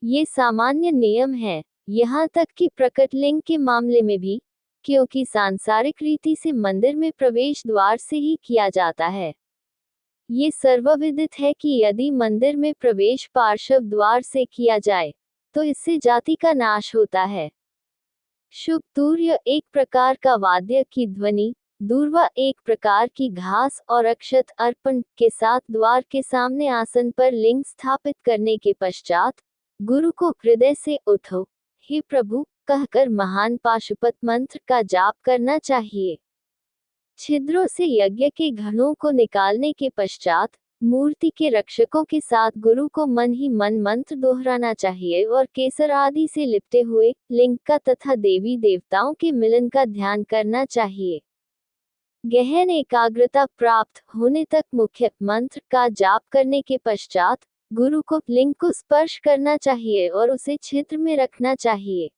ये सामान्य नियम है, यहाँ तक कि प्रकट लिंग के मामले में भी, क्योंकि सांसारिक रीति से मंदिर में प्रवेश द्वार से ही किया जाता है। ये सर्वविदित है कि यदि मंदिर में प्रवेश पार्श्व द्वार से किया जाए, तो इससे जाति का नाश होता है। शुभ तूर्य एक प्रकार का वाद्य की ध्वनि, दूर्वा एक प्रकार की घास और अक्षत अर्पण के साथ द्वार के सामने आसन पर लिंग स्थापित करने के पश्चात गुरु को हृदय से उठो हे प्रभु कहकर महान पाशुपत मंत्र का जाप करना चाहिए। छिद्रों से यज्ञ के घड़ों को निकालने के पश्चात मूर्ति के रक्षकों के साथ गुरु को मन ही मन मंत्र दोहराना चाहिए और केसर आदि से लिपटे हुए लिंग का तथा देवी देवताओं के मिलन का ध्यान करना चाहिए। गहन एकाग्रता प्राप्त होने तक मुख्य मंत्र का जाप करने के पश्चात गुरु को लिंग को स्पर्श करना चाहिए और उसे छिद्र में रखना चाहिए।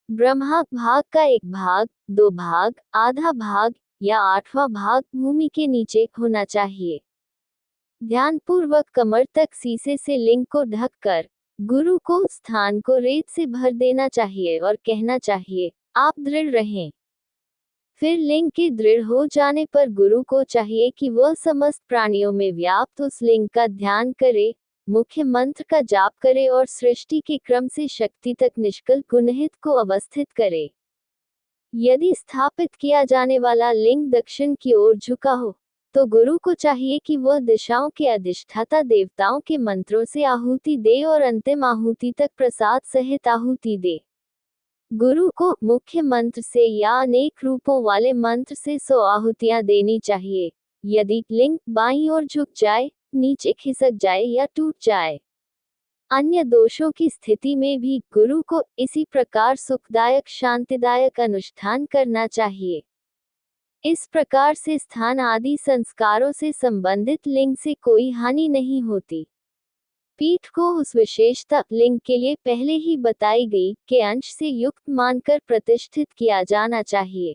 ब्रह्मा भाग का एक भाग, 2 भाग, आधा भाग या 8वां भाग भूमि के नीचे होना चाहिए। ध्यानपूर्वक कमर तक शीशे से लिंग को ढककर गुरु को स्थान को रेत से भर देना चाहिए और कहना चाहिए आप दृढ़ रहें। फिर लिंग के दृढ़ हो जाने पर गुरु को चाहिए कि वह समस्त प्राणियों में व्याप्त उस लिंग का ध्यान करे, मुख्य मंत्र का जाप करे और सृष्टि के क्रम से शक्ति तक निष्कल गुणहित को अवस्थित करे। यदि स्थापित किया जाने वाला लिंग दक्षिण की ओर झुका हो तो गुरु को चाहिए कि वह दिशाओं के अधिष्ठाता देवताओं के मंत्रों से आहुति दे और अंतिम आहुति तक प्रसाद सहित आहुति दे। गुरु को मुख्य मंत्र से या अनेक रूपों वाले मंत्र से 100 आहुतियां देनी चाहिए। यदि लिंग बाईं ओर झुक जाए, नीचे खिसक जाए या टूट जाए, अन्य दोषों की स्थिति में भी गुरु को इसी प्रकार सुखदायक शांतिदायक अनुष्ठान करना चाहिए। इस प्रकार से स्थान आदि संस्कारों से संबंधित लिंग से कोई हानि नहीं होती। पीठ को उस विशेषता लिंग के लिए पहले ही बताई गई के अंश से युक्त मानकर प्रतिष्ठित किया जाना चाहिए।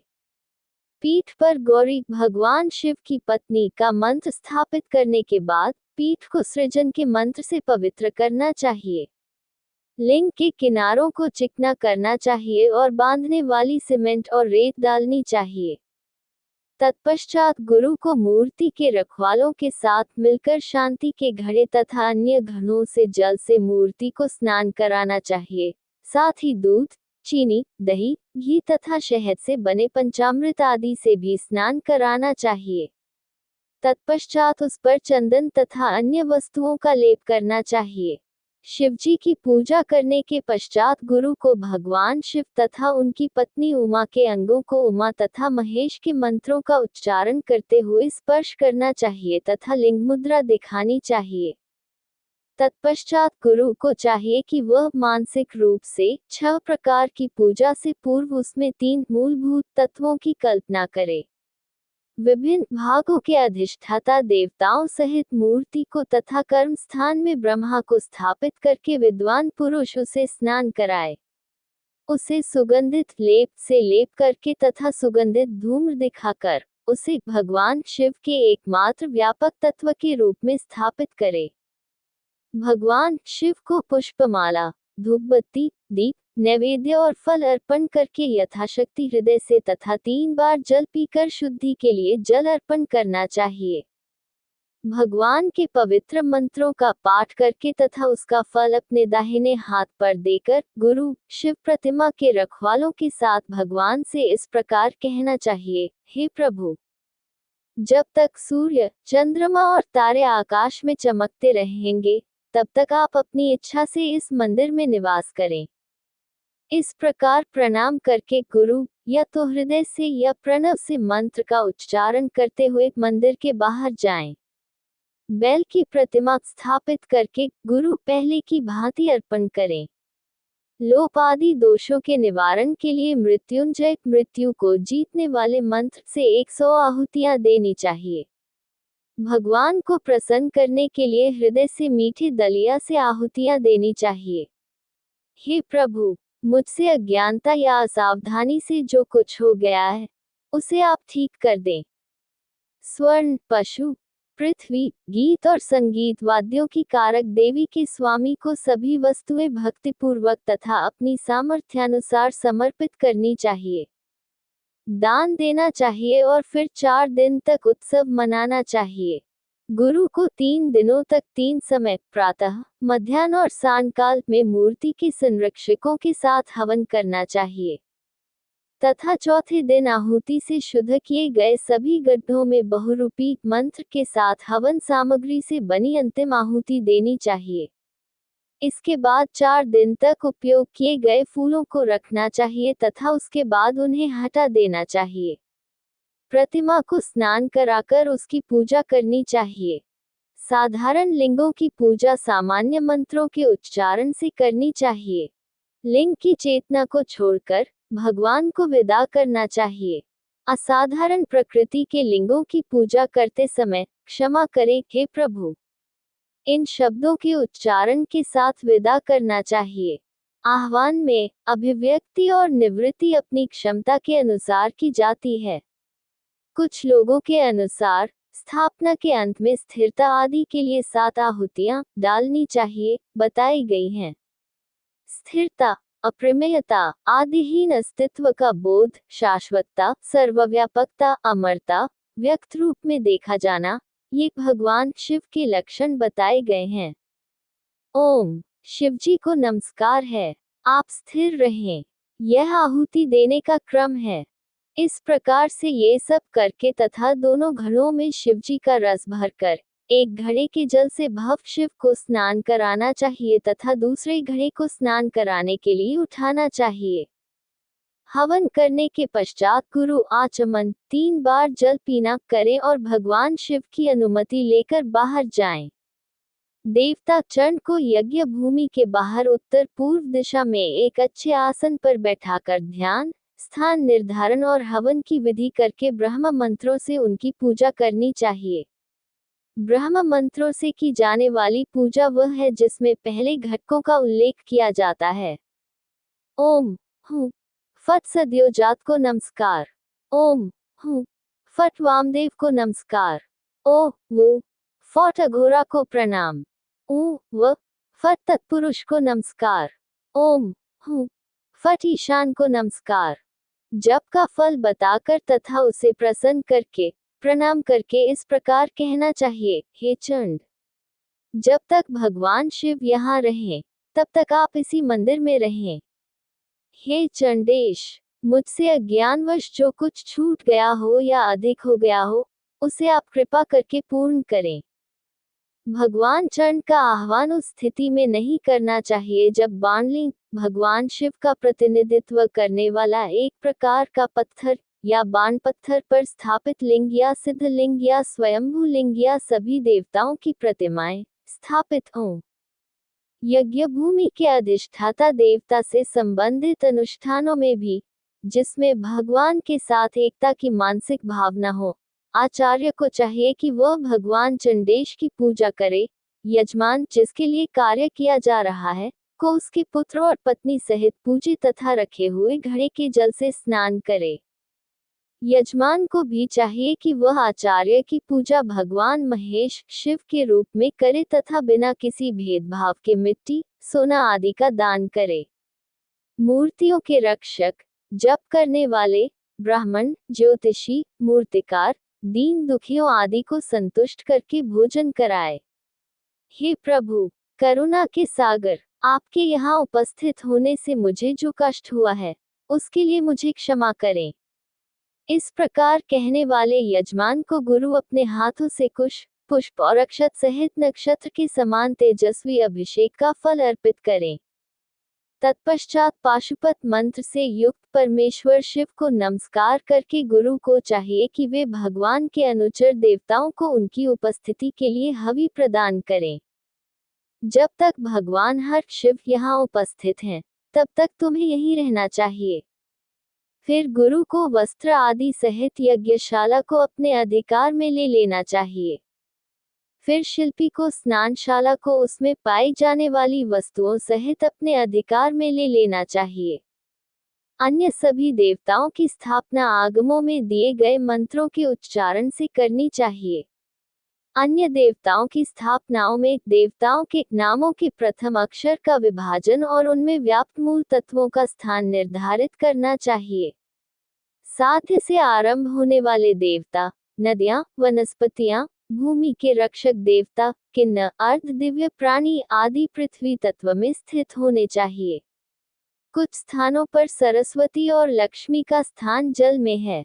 पीठ पर गौरी भगवान शिव की पत्नी का मंत्र स्थापित करने के बाद पीठ को सृजन के मंत्र से पवित्र करना चाहिए। लिंग के किनारों को चिकना करना चाहिए और बांधने वाली सीमेंट और रेत डालनी चाहिए। तत्पश्चात गुरु को मूर्ति के रखवालों के साथ मिलकर शांति के घड़े तथा अन्य घड़ों से जल से मूर्ति को स्नान कराना चाहिए। साथ ही दूध, चीनी, दही, घी तथा शहद से बने पंचामृत आदि से भी स्नान कराना चाहिए। तत्पश्चात उस पर चंदन तथा अन्य वस्तुओं का लेप करना चाहिए। शिवजी की पूजा करने के पश्चात गुरु को भगवान शिव तथा उनकी पत्नी उमा के अंगों को उमा तथा महेश के मंत्रों का उच्चारण करते हुए स्पर्श करना चाहिए तथा लिंग मुद्रा दिखानी चाहिए। तत्पश्चात गुरु को चाहिए कि वह मानसिक रूप से 6 प्रकार की पूजा से पूर्व उसमें 3 मूलभूत तत्वों की कल्पना करे। विभिन्न भागों के अधिष्ठाता देवताओं सहित मूर्ति को तथा कर्म स्थान में ब्रह्मा को स्थापित करके विद्वान पुरुष उसे स्नान कराए। उसे सुगंधित लेप से लेप करके तथा सुगंधित धूम्र दिखाकर उसे भगवान शिव के एकमात्र व्यापक तत्व के रूप में स्थापित करे। भगवान शिव को पुष्पमाला, धूपबत्ती, दीप, नैवेद्य और फल अर्पण करके यथाशक्ति हृदय से तथा 3 बार जल पीकर शुद्धि के लिए जल अर्पण करना चाहिए। भगवान के पवित्र मंत्रों का पाठ करके तथा उसका फल अपने दाहिने हाथ पर देकर गुरु शिव प्रतिमा के रखवालों के साथ भगवान से इस प्रकार कहना चाहिए, हे प्रभु, जब तक सूर्य, चंद्रमा और तारे आकाश में चमकते रहेंगे तब तक आप अपनी इच्छा से इस मंदिर में निवास करें। इस प्रकार प्रणाम करके गुरु या तो हृदय से या प्रणव से मंत्र का उच्चारण करते हुए मंदिर के बाहर जाएं। बैल की प्रतिमा स्थापित करके गुरु पहले की भांति अर्पण करें। लोप आदि दोषों के निवारण के लिए मृत्युंजय मृत्यु को जीतने वाले मंत्र से 100 आहुतियां देनी चाहिए। भगवान को प्रसन्न करने के लिए हृदय से मीठी दलिया से आहुतियां देनी चाहिए। हे प्रभु, मुझसे अज्ञानता या असावधानी से जो कुछ हो गया है उसे आप ठीक कर दें। स्वर्ण, पशु, पृथ्वी, गीत और संगीत वाद्यों की कारक देवी के स्वामी को सभी वस्तुएं भक्तिपूर्वक तथा अपनी सामर्थ्यानुसार समर्पित करनी चाहिए। दान देना चाहिए और फिर 4 दिन तक उत्सव मनाना चाहिए। गुरु को 3 दिनों तक 3 समय प्रातः, मध्याह्न और सायंकाल में मूर्ति के संरक्षकों के साथ हवन करना चाहिए। तथा चौथे दिन आहुति से शुद्ध किए गए सभी गड्ढों में बहुरूपी मंत्र के साथ हवन सामग्री से बनी अंतिम आहुति देनी चाहिए। इसके बाद 4 दिन तक उपयोग किए गए फूलों को रखना चाहिए तथा उसके बाद उन्हें हटा देना चाहिए। प्रतिमा को स्नान कराकर उसकी पूजा करनी चाहिए। साधारण लिंगों की पूजा सामान्य मंत्रों के उच्चारण से करनी चाहिए। लिंग की चेतना को छोड़कर भगवान को विदा करना चाहिए। असाधारण प्रकृति के लिंगों की पूजा करते समय क्षमा करें हे प्रभु। इन शब्दों के उच्चारण के साथ विदा करना चाहिए। आह्वान में अभिव्यक्ति और निवृत्ति अपनी क्षमता के अनुसार की जाती है। कुछ लोगों के अनुसार स्थापना के अंत में स्थिरता आदि के लिए 7 आहुतियां डालनी चाहिए बताई गई हैं। स्थिरता, अप्रमेयता, आदिहीन अस्तित्व का बोध, शाश्वतता, सर्वव्यापकता, अमरता, व्यक्त रूप में देखा जाना, ये भगवान शिव के लक्षण बताए गए हैं। ओम शिवजी को नमस्कार है। आप स्थिर रहें। यह आहुति देने का क्रम है। इस प्रकार से ये सब करके तथा दोनों घड़ों में शिवजी का रस भरकर एक घड़े के जल से भव शिव को स्नान कराना चाहिए तथा दूसरे घड़े को स्नान कराने के लिए उठाना चाहिए। हवन करने के पश्चात गुरु आचमन 3 बार जल पीना करें और भगवान शिव की अनुमति लेकर बाहर जाएं। देवता चरण को यज्ञ भूमि के बाहर उत्तर पूर्व दिशा में एक अच्छे आसन पर बैठाकर ध्यान, स्थान निर्धारण और हवन की विधि करके ब्रह्म मंत्रों से उनकी पूजा करनी चाहिए। ब्रह्म मंत्रों से की जाने वाली पूजा वह है जिसमें पहले घटकों का उल्लेख किया जाता है। ओम हूँ फट सद्योजात को नमस्कार। ओम हूँ फट वामदेव को नमस्कार। ओ वो फट अघोरा को प्रणाम। ऊ व फट तत्पुरुष को नमस्कार। ओम हूँ फट ईशान को नमस्कार। जप का फल बताकर तथा उसे प्रसन्न करके प्रणाम करके इस प्रकार कहना चाहिए, हे चंड, जब तक भगवान शिव यहाँ रहें तब तक आप इसी मंदिर में रहें। हे चंडेश, मुझसे अज्ञानवश जो कुछ छूट गया हो या अधिक हो गया हो उसे आप कृपा करके पूर्ण करें। भगवान चंड का आह्वान उस स्थिति में नहीं करना चाहिए जब बाणलिंग, भगवान शिव का प्रतिनिधित्व करने वाला एक प्रकार का पत्थर या बाण पत्थर पर स्थापित लिंग या सिद्ध लिंग या स्वयंभू लिंग या सभी देवताओं की प्रतिमाएं स्थापित हों। यज्ञ भूमि के अधिष्ठाता देवता से संबंधित अनुष्ठानों में भी, जिसमें भगवान के साथ एकता की मानसिक भावना हो, आचार्य को चाहिए कि वह भगवान चंडेश की पूजा करे। यजमान जिसके लिए कार्य किया जा रहा है को उसके पुत्र और पत्नी सहित पूजे तथा रखे हुए घड़े के जल से स्नान करे। यजमान को भी चाहिए कि वह आचार्य की पूजा भगवान महेश शिव के रूप में करे तथा बिना किसी भेदभाव के मिट्टी, सोना आदि का दान करे। मूर्तियों के रक्षक, जप करने वाले, ब्राह्मण, ज्योतिषी, मूर्तिकार, दीन दुखियों आदि को संतुष्ट करके भोजन कराए। हे प्रभु, करुणा के सागर, आपके यहाँ उपस्थित होने से मुझे जो कष्ट हुआ है उसके लिए मुझे क्षमा करें। इस प्रकार कहने वाले यजमान को गुरु अपने हाथों से कुश, पुष्प और अक्षत सहित नक्षत्र के समान तेजस्वी अभिषेक का फल अर्पित करें। तत्पश्चात पाशुपत मंत्र से युक्त परमेश्वर शिव को नमस्कार करके गुरु को चाहिए कि वे भगवान के अनुचर देवताओं को उनकी उपस्थिति के लिए हवि प्रदान करें। जब तक भगवान हर शिव यहाँ उपस्थित हैं, तब तक तुम्हें यहीं रहना चाहिए। फिर गुरु को वस्त्र आदि सहित यज्ञशाला को अपने अधिकार में ले लेना चाहिए। फिर शिल्पी को स्नानशाला को उसमें पाई जाने वाली वस्तुओं सहित अपने अधिकार में ले लेना चाहिए। अन्य सभी देवताओं की स्थापना आगमों में दिए गए मंत्रों के उच्चारण से करनी चाहिए। अन्य देवताओं की स्थापनाओं में देवताओं के नामों के प्रथम अक्षर का विभाजन और उनमें व्याप्त मूल तत्वों का स्थान निर्धारित करना चाहिए। साध्य से आरंभ होने वाले देवता, नदियां, वनस्पतियां, भूमि के रक्षक देवता, किन्नर, अर्ध दिव्य प्राणी आदि पृथ्वी तत्व में स्थित होने चाहिए। कुछ स्थानों पर सरस्वती और लक्ष्मी का स्थान जल में है।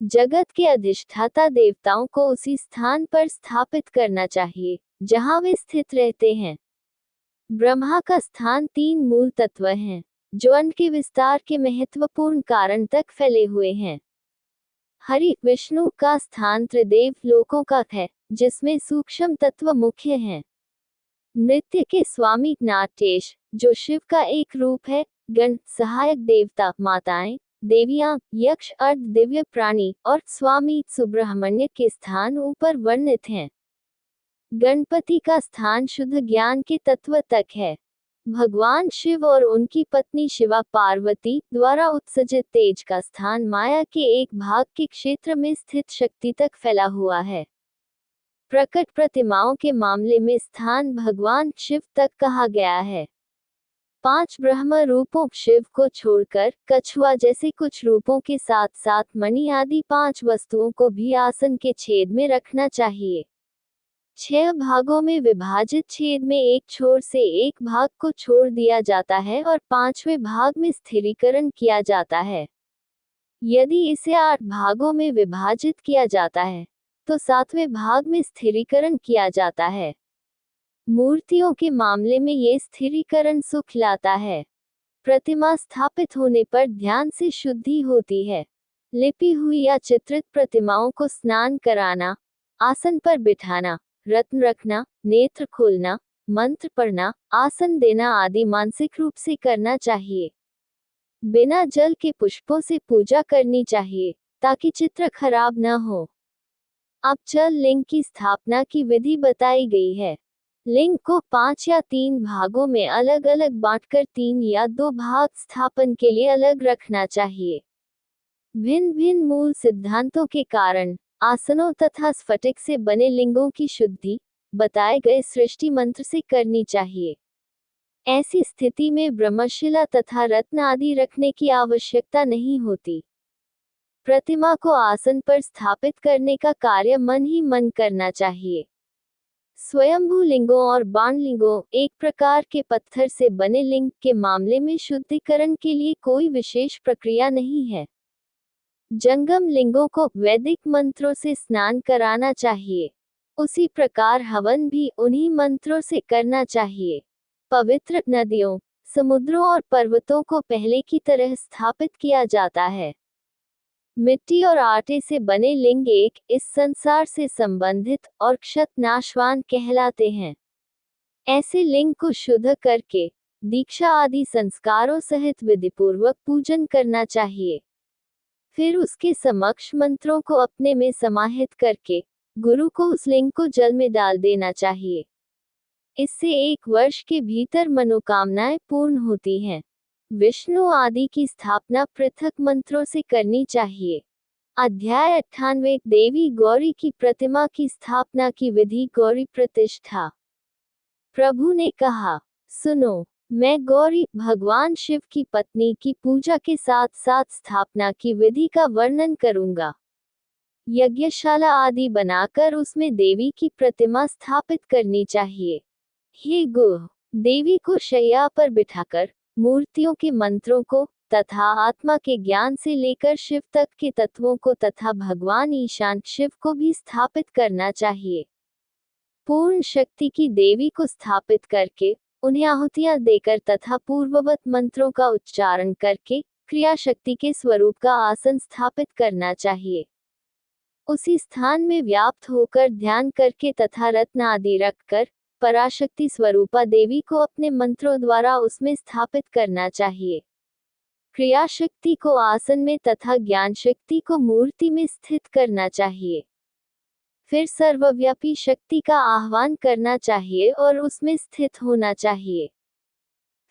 जगत के अधिष्ठाता देवताओं को उसी स्थान पर स्थापित करना चाहिए जहां वे स्थित रहते हैं। ब्रह्मा का स्थान 3 मूल तत्व हैं, जो अंड के विस्तार के महत्वपूर्ण कारण तक फैले हुए हैं। हरि विष्णु का स्थान त्रिदेव लोकों का है, जिसमें सूक्ष्म तत्व मुख्य हैं। नृत्य के स्वामी नाटेश, जो शिव का एक रूप है। गण सहायक देवता माताएं, देवियां, यक्ष अर्ध दिव्य प्राणी और स्वामी सुब्रह्मण्य के स्थान ऊपर वर्णित हैं। गणपति का स्थान शुद्ध ज्ञान के तत्व तक है। भगवान शिव और उनकी पत्नी शिवा पार्वती द्वारा उत्सर्जित तेज का स्थान माया के एक भाग के क्षेत्र में स्थित शक्ति तक फैला हुआ है। प्रकट प्रतिमाओं के मामले में स्थान भगवान शिव तक कहा गया है। 5 ब्रह्म रूपों शिव को छोड़कर कछुआ जैसे कुछ रूपों के साथ साथ मणि आदि 5 वस्तुओं को भी आसन के छेद में रखना चाहिए। 6 भागों में विभाजित छेद में एक छोर से एक भाग को छोड़ दिया जाता है और 5वें भाग में स्थिरीकरण किया जाता है। यदि इसे 8 भागों में विभाजित किया जाता है तो 7वें भाग में स्थिरीकरण किया जाता है। मूर्तियों के मामले में ये स्थिरीकरण सुख लाता है। प्रतिमा स्थापित होने पर ध्यान से शुद्धि होती है। लिपी हुई या चित्रित प्रतिमाओं को स्नान कराना, आसन पर बिठाना, रत्न रखना, नेत्र खोलना, मंत्र पढ़ना, आसन देना आदि मानसिक रूप से करना चाहिए। बिना जल के पुष्पों से पूजा करनी चाहिए ताकि चित्र खराब न हो। अब जल लिंग की स्थापना की विधि बताई गई है। लिंग को 5 या 3 भागों में अलग अलग बांटकर 3 या 2 भाग स्थापन के लिए अलग रखना चाहिए। भिन्न भिन्न मूल सिद्धांतों के कारण आसनों तथा स्फटिक से बने लिंगों की शुद्धि बताए गए सृष्टि मंत्र से करनी चाहिए। ऐसी स्थिति में ब्रह्मशिला तथा रत्न आदि रखने की आवश्यकता नहीं होती। प्रतिमा को आसन पर स्थापित करने का कार्य मन ही मन करना चाहिए। स्वयंभू लिंगों और बाण लिंगों, एक प्रकार के पत्थर से बने लिंग के मामले में शुद्धिकरण के लिए कोई विशेष प्रक्रिया नहीं है। जंगम लिंगों को वैदिक मंत्रों से स्नान कराना चाहिए। उसी प्रकार हवन भी उन्हीं मंत्रों से करना चाहिए। पवित्र नदियों, समुद्रों और पर्वतों को पहले की तरह स्थापित किया जाता है। मिट्टी और आटे से बने लिंग एक इस संसार से संबंधित और क्षत नाशवान कहलाते हैं। ऐसे लिंग को शुद्ध करके दीक्षा आदि संस्कारों सहित विधिपूर्वक पूजन करना चाहिए। फिर उसके समक्ष मंत्रों को अपने में समाहित करके गुरु को उस लिंग को जल में डाल देना चाहिए। इससे 1 वर्ष के भीतर मनोकामनाएं पूर्ण होती हैं। विष्णु आदि की स्थापना पृथक मंत्रों से करनी चाहिए। अध्याय 98 देवी गौरी की प्रतिमा की स्थापना की विधि। गौरी प्रतिष्ठा। प्रभु ने कहा, सुनो, मैं गौरी भगवान शिव की पत्नी की पूजा के साथ साथ स्थापना की विधि का वर्णन करूंगा। यज्ञशाला आदि बनाकर उसमें देवी की प्रतिमा स्थापित करनी चाहिए। हे गुह, देवी को शैया पर बिठाकर मूर्तियों के मंत्रों को तथा आत्मा के ज्ञान से लेकर शिव तक के तत्वों को तथा भगवान ईशान शिव को भी स्थापित करना चाहिए। पूर्ण शक्ति की देवी को स्थापित करके उन्हें आहुतियां देकर तथा पूर्ववत मंत्रों का उच्चारण करके क्रिया शक्ति के स्वरूप का आसन स्थापित करना चाहिए। उसी स्थान में व्याप्त होकर ध्यान करके तथा रत्न आदि रखकर पराशक्ति स्वरूपा देवी को अपने मंत्रों द्वारा उसमें स्थापित करना चाहिए। क्रिया शक्ति को आसन में तथा ज्ञान शक्ति को मूर्ति में स्थित करना चाहिए। फिर सर्वव्यापी शक्ति का आह्वान करना चाहिए और उसमें स्थित होना चाहिए।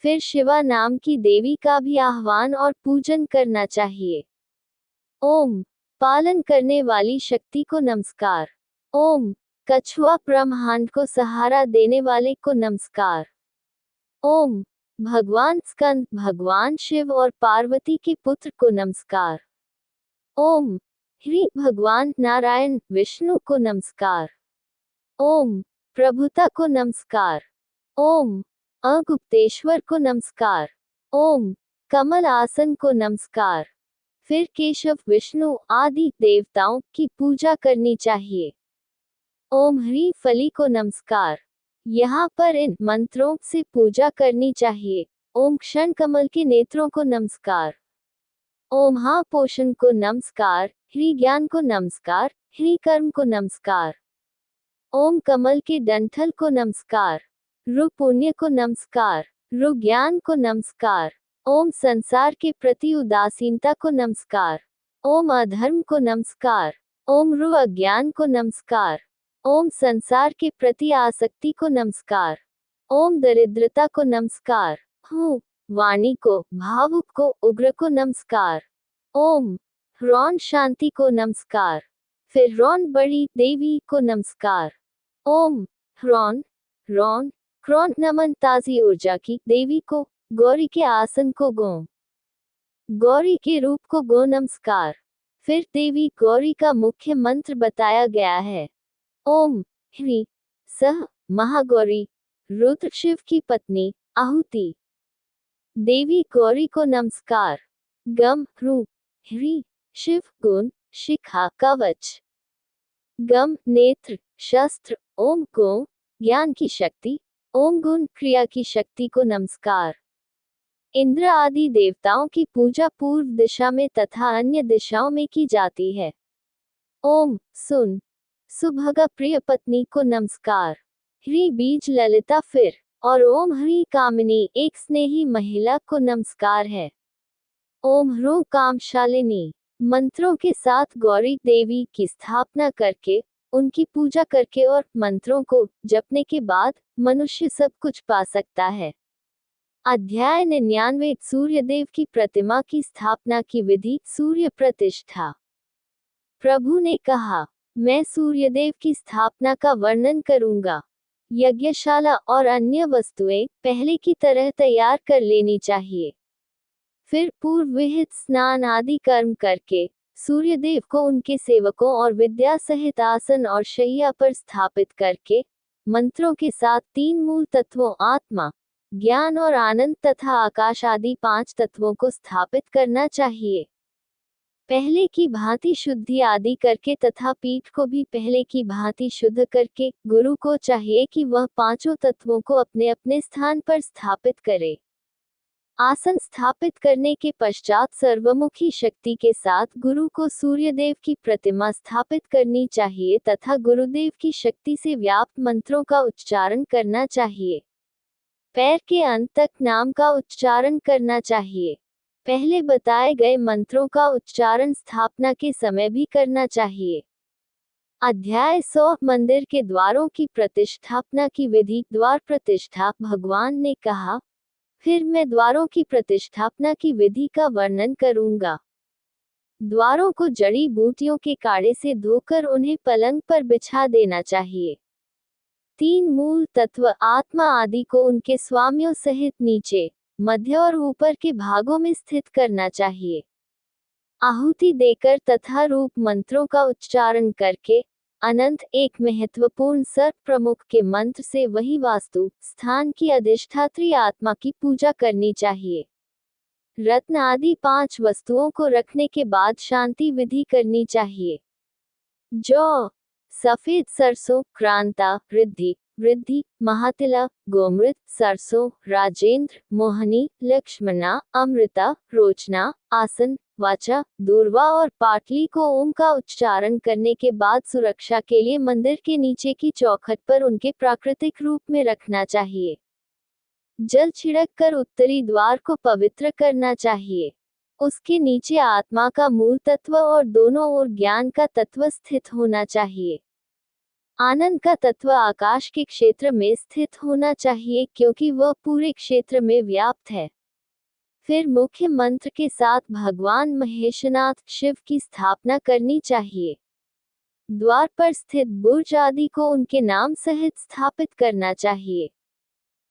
फिर शिवा नाम की देवी का भी आह्वान और पूजन करना चाहिए। ओम पालन करने वाली शक्ति को नमस्कार। ओम कछुआ ब्रह्मांड को सहारा देने वाले को नमस्कार। ओम भगवान स्कंद भगवान शिव और पार्वती के पुत्र को नमस्कार। ओम श्री भगवान नारायण विष्णु को नमस्कार। ओम प्रभुता को नमस्कार। ओम अगुप्तेश्वर को नमस्कार। ओम कमल आसन को नमस्कार। फिर केशव विष्णु आदि देवताओं की पूजा करनी चाहिए। ओम ह्रीं फली को नमस्कार। यहाँ पर इन मंत्रों से पूजा करनी चाहिए। ओम क्षण कमल के नेत्रों को नमस्कार। ओम हा पोषण को नमस्कार। ह्री ज्ञान को नमस्कार। ह्री कर्म को नमस्कार। ओम कमल के डंठल को नमस्कार। रु पुण्य को नमस्कार। रु ज्ञान को नमस्कार। ओम संसार के प्रति उदासीनता को नमस्कार। ओम अधर्म को नमस्कार। ओम रु अज्ञान को नमस्कार। ओम संसार के प्रति आसक्ति को नमस्कार। ओम दरिद्रता को नमस्कार। हूँ वाणी को, भावुक को, उग्र को नमस्कार। ओम ह्रौन शांति को नमस्कार। फिर रौन बड़ी देवी को नमस्कार। ओम ह्रौन रौन क्रौन नमन ताजी ऊर्जा की देवी को, गौरी के आसन को गो, गौरी के रूप को गो नमस्कार। फिर देवी गौरी का मुख्य मंत्र बताया गया है। ओम ह्री सह महागौरी रुद्र शिव की पत्नी आहुति देवी गौरी को नमस्कार। गम ह्रू ह्री शिव गुण शिखा कवच। गम नेत्र शस्त्र। ओम गो ज्ञान की शक्ति। ओम गुण क्रिया की शक्ति को नमस्कार। इंद्र आदि देवताओं की पूजा पूर्व दिशा में तथा अन्य दिशाओं में की जाती है। ओम सुन सुभगा प्रिय पत्नी को नमस्कार। ह्री बीज ललिता फिर और ओम ह्री कामिनी एक स्नेही महिला को नमस्कार है। ओम ह्रू कामशालिनी मंत्रों के साथ गौरी देवी की स्थापना करके, उनकी पूजा करके और मंत्रों को जपने के बाद मनुष्य सब कुछ पा सकता है। अध्याय 99 सूर्यदेव की प्रतिमा की स्थापना की विधि। सूर्य प्रतिष्ठा। प्रभु ने कहा, मैं सूर्यदेव की स्थापना का वर्णन करूंगा। यज्ञशाला और अन्य वस्तुएं पहले की तरह तैयार कर लेनी चाहिए। फिर पूर्व विहित स्नान आदि कर्म करके सूर्यदेव को उनके सेवकों और विद्या सहित आसन और शैया पर स्थापित करके मंत्रों के साथ 3 मूल तत्वों आत्मा, ज्ञान और आनंद तथा आकाश आदि 5 तत्वों को स्थापित करना चाहिए। पहले की भांति शुद्धि आदि करके तथा पीठ को भी पहले की भांति शुद्ध करके गुरु को चाहिए कि वह 5 तत्वों को अपने अपने स्थान पर स्थापित करे। आसन स्थापित करने के पश्चात सर्वमुखी शक्ति के साथ गुरु को सूर्यदेव की प्रतिमा स्थापित करनी चाहिए तथा गुरुदेव की शक्ति से व्याप्त मंत्रों का उच्चारण करना चाहिए। पैर के अंत तक नाम का उच्चारण करना चाहिए। पहले बताए गए मंत्रों का उच्चारण स्थापना के समय भी करना चाहिए। अध्याय 100 मंदिर के द्वारों की प्रतिष्ठापना की विधि। द्वार प्रतिष्ठा। भगवान ने कहा, फिर मैं द्वारों की प्रतिष्ठापना की विधि का वर्णन करूंगा। द्वारों को जड़ी बूटियों के काढ़े से धोकर उन्हें पलंग पर बिछा देना चाहिए। 3 मूल तत्व आत्मा आदि को उनके स्वामियों सहित नीचे, मध्य और ऊपर के भागों में स्थित करना चाहिए। आहुति देकर तथा रूप मंत्रों का उच्चारण करके अनंत एक महत्वपूर्ण सर्व प्रमुख के मंत्र से वही वास्तु स्थान की अधिष्ठात्री आत्मा की पूजा करनी चाहिए। रत्न आदि 5 वस्तुओं को रखने के बाद शांति विधि करनी चाहिए। जौ, सफेद सरसों, क्रांता, रिद्धि, वृद्धि, महातिला, गोमृत, सरसों, राजेंद्र, मोहनी, लक्ष्मणा, अमृता, रोचना, आसन, वाचा, दूर्वा और पाटली को ओम का उच्चारण करने के बाद सुरक्षा के लिए मंदिर के नीचे की चौखट पर उनके प्राकृतिक रूप में रखना चाहिए। जल छिड़क कर उत्तरी द्वार को पवित्र करना चाहिए। उसके नीचे आत्मा का मूल तत्व और दोनों ओर ज्ञान का तत्व स्थित होना चाहिए। आनंद का तत्व आकाश के क्षेत्र में स्थित होना चाहिए क्योंकि वह पूरे क्षेत्र में व्याप्त है। फिर मुख्य मंत्र के साथ भगवान महेशनाथ शिव की स्थापना करनी चाहिए। द्वार पर स्थित बुर्ज आदि को उनके नाम सहित स्थापित करना चाहिए।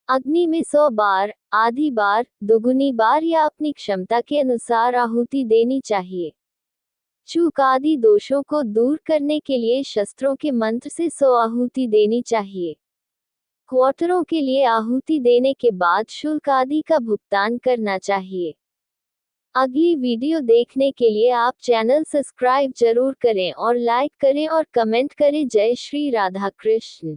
अग्नि में 100 बार, आधी बार, दुगुनी बार या अपनी क्षमता के अनुसार आहुति देनी चाहिए। चूक आदि दोषों को दूर करने के लिए शस्त्रों के मंत्र से 100 आहुति देनी चाहिए। क्वार्टरों के लिए आहुति देने के बाद शुल्क आदि का भुगतान करना चाहिए। अगली वीडियो देखने के लिए आप चैनल सब्सक्राइब जरूर करें और लाइक करें और कमेंट करें। जय श्री राधा कृष्ण।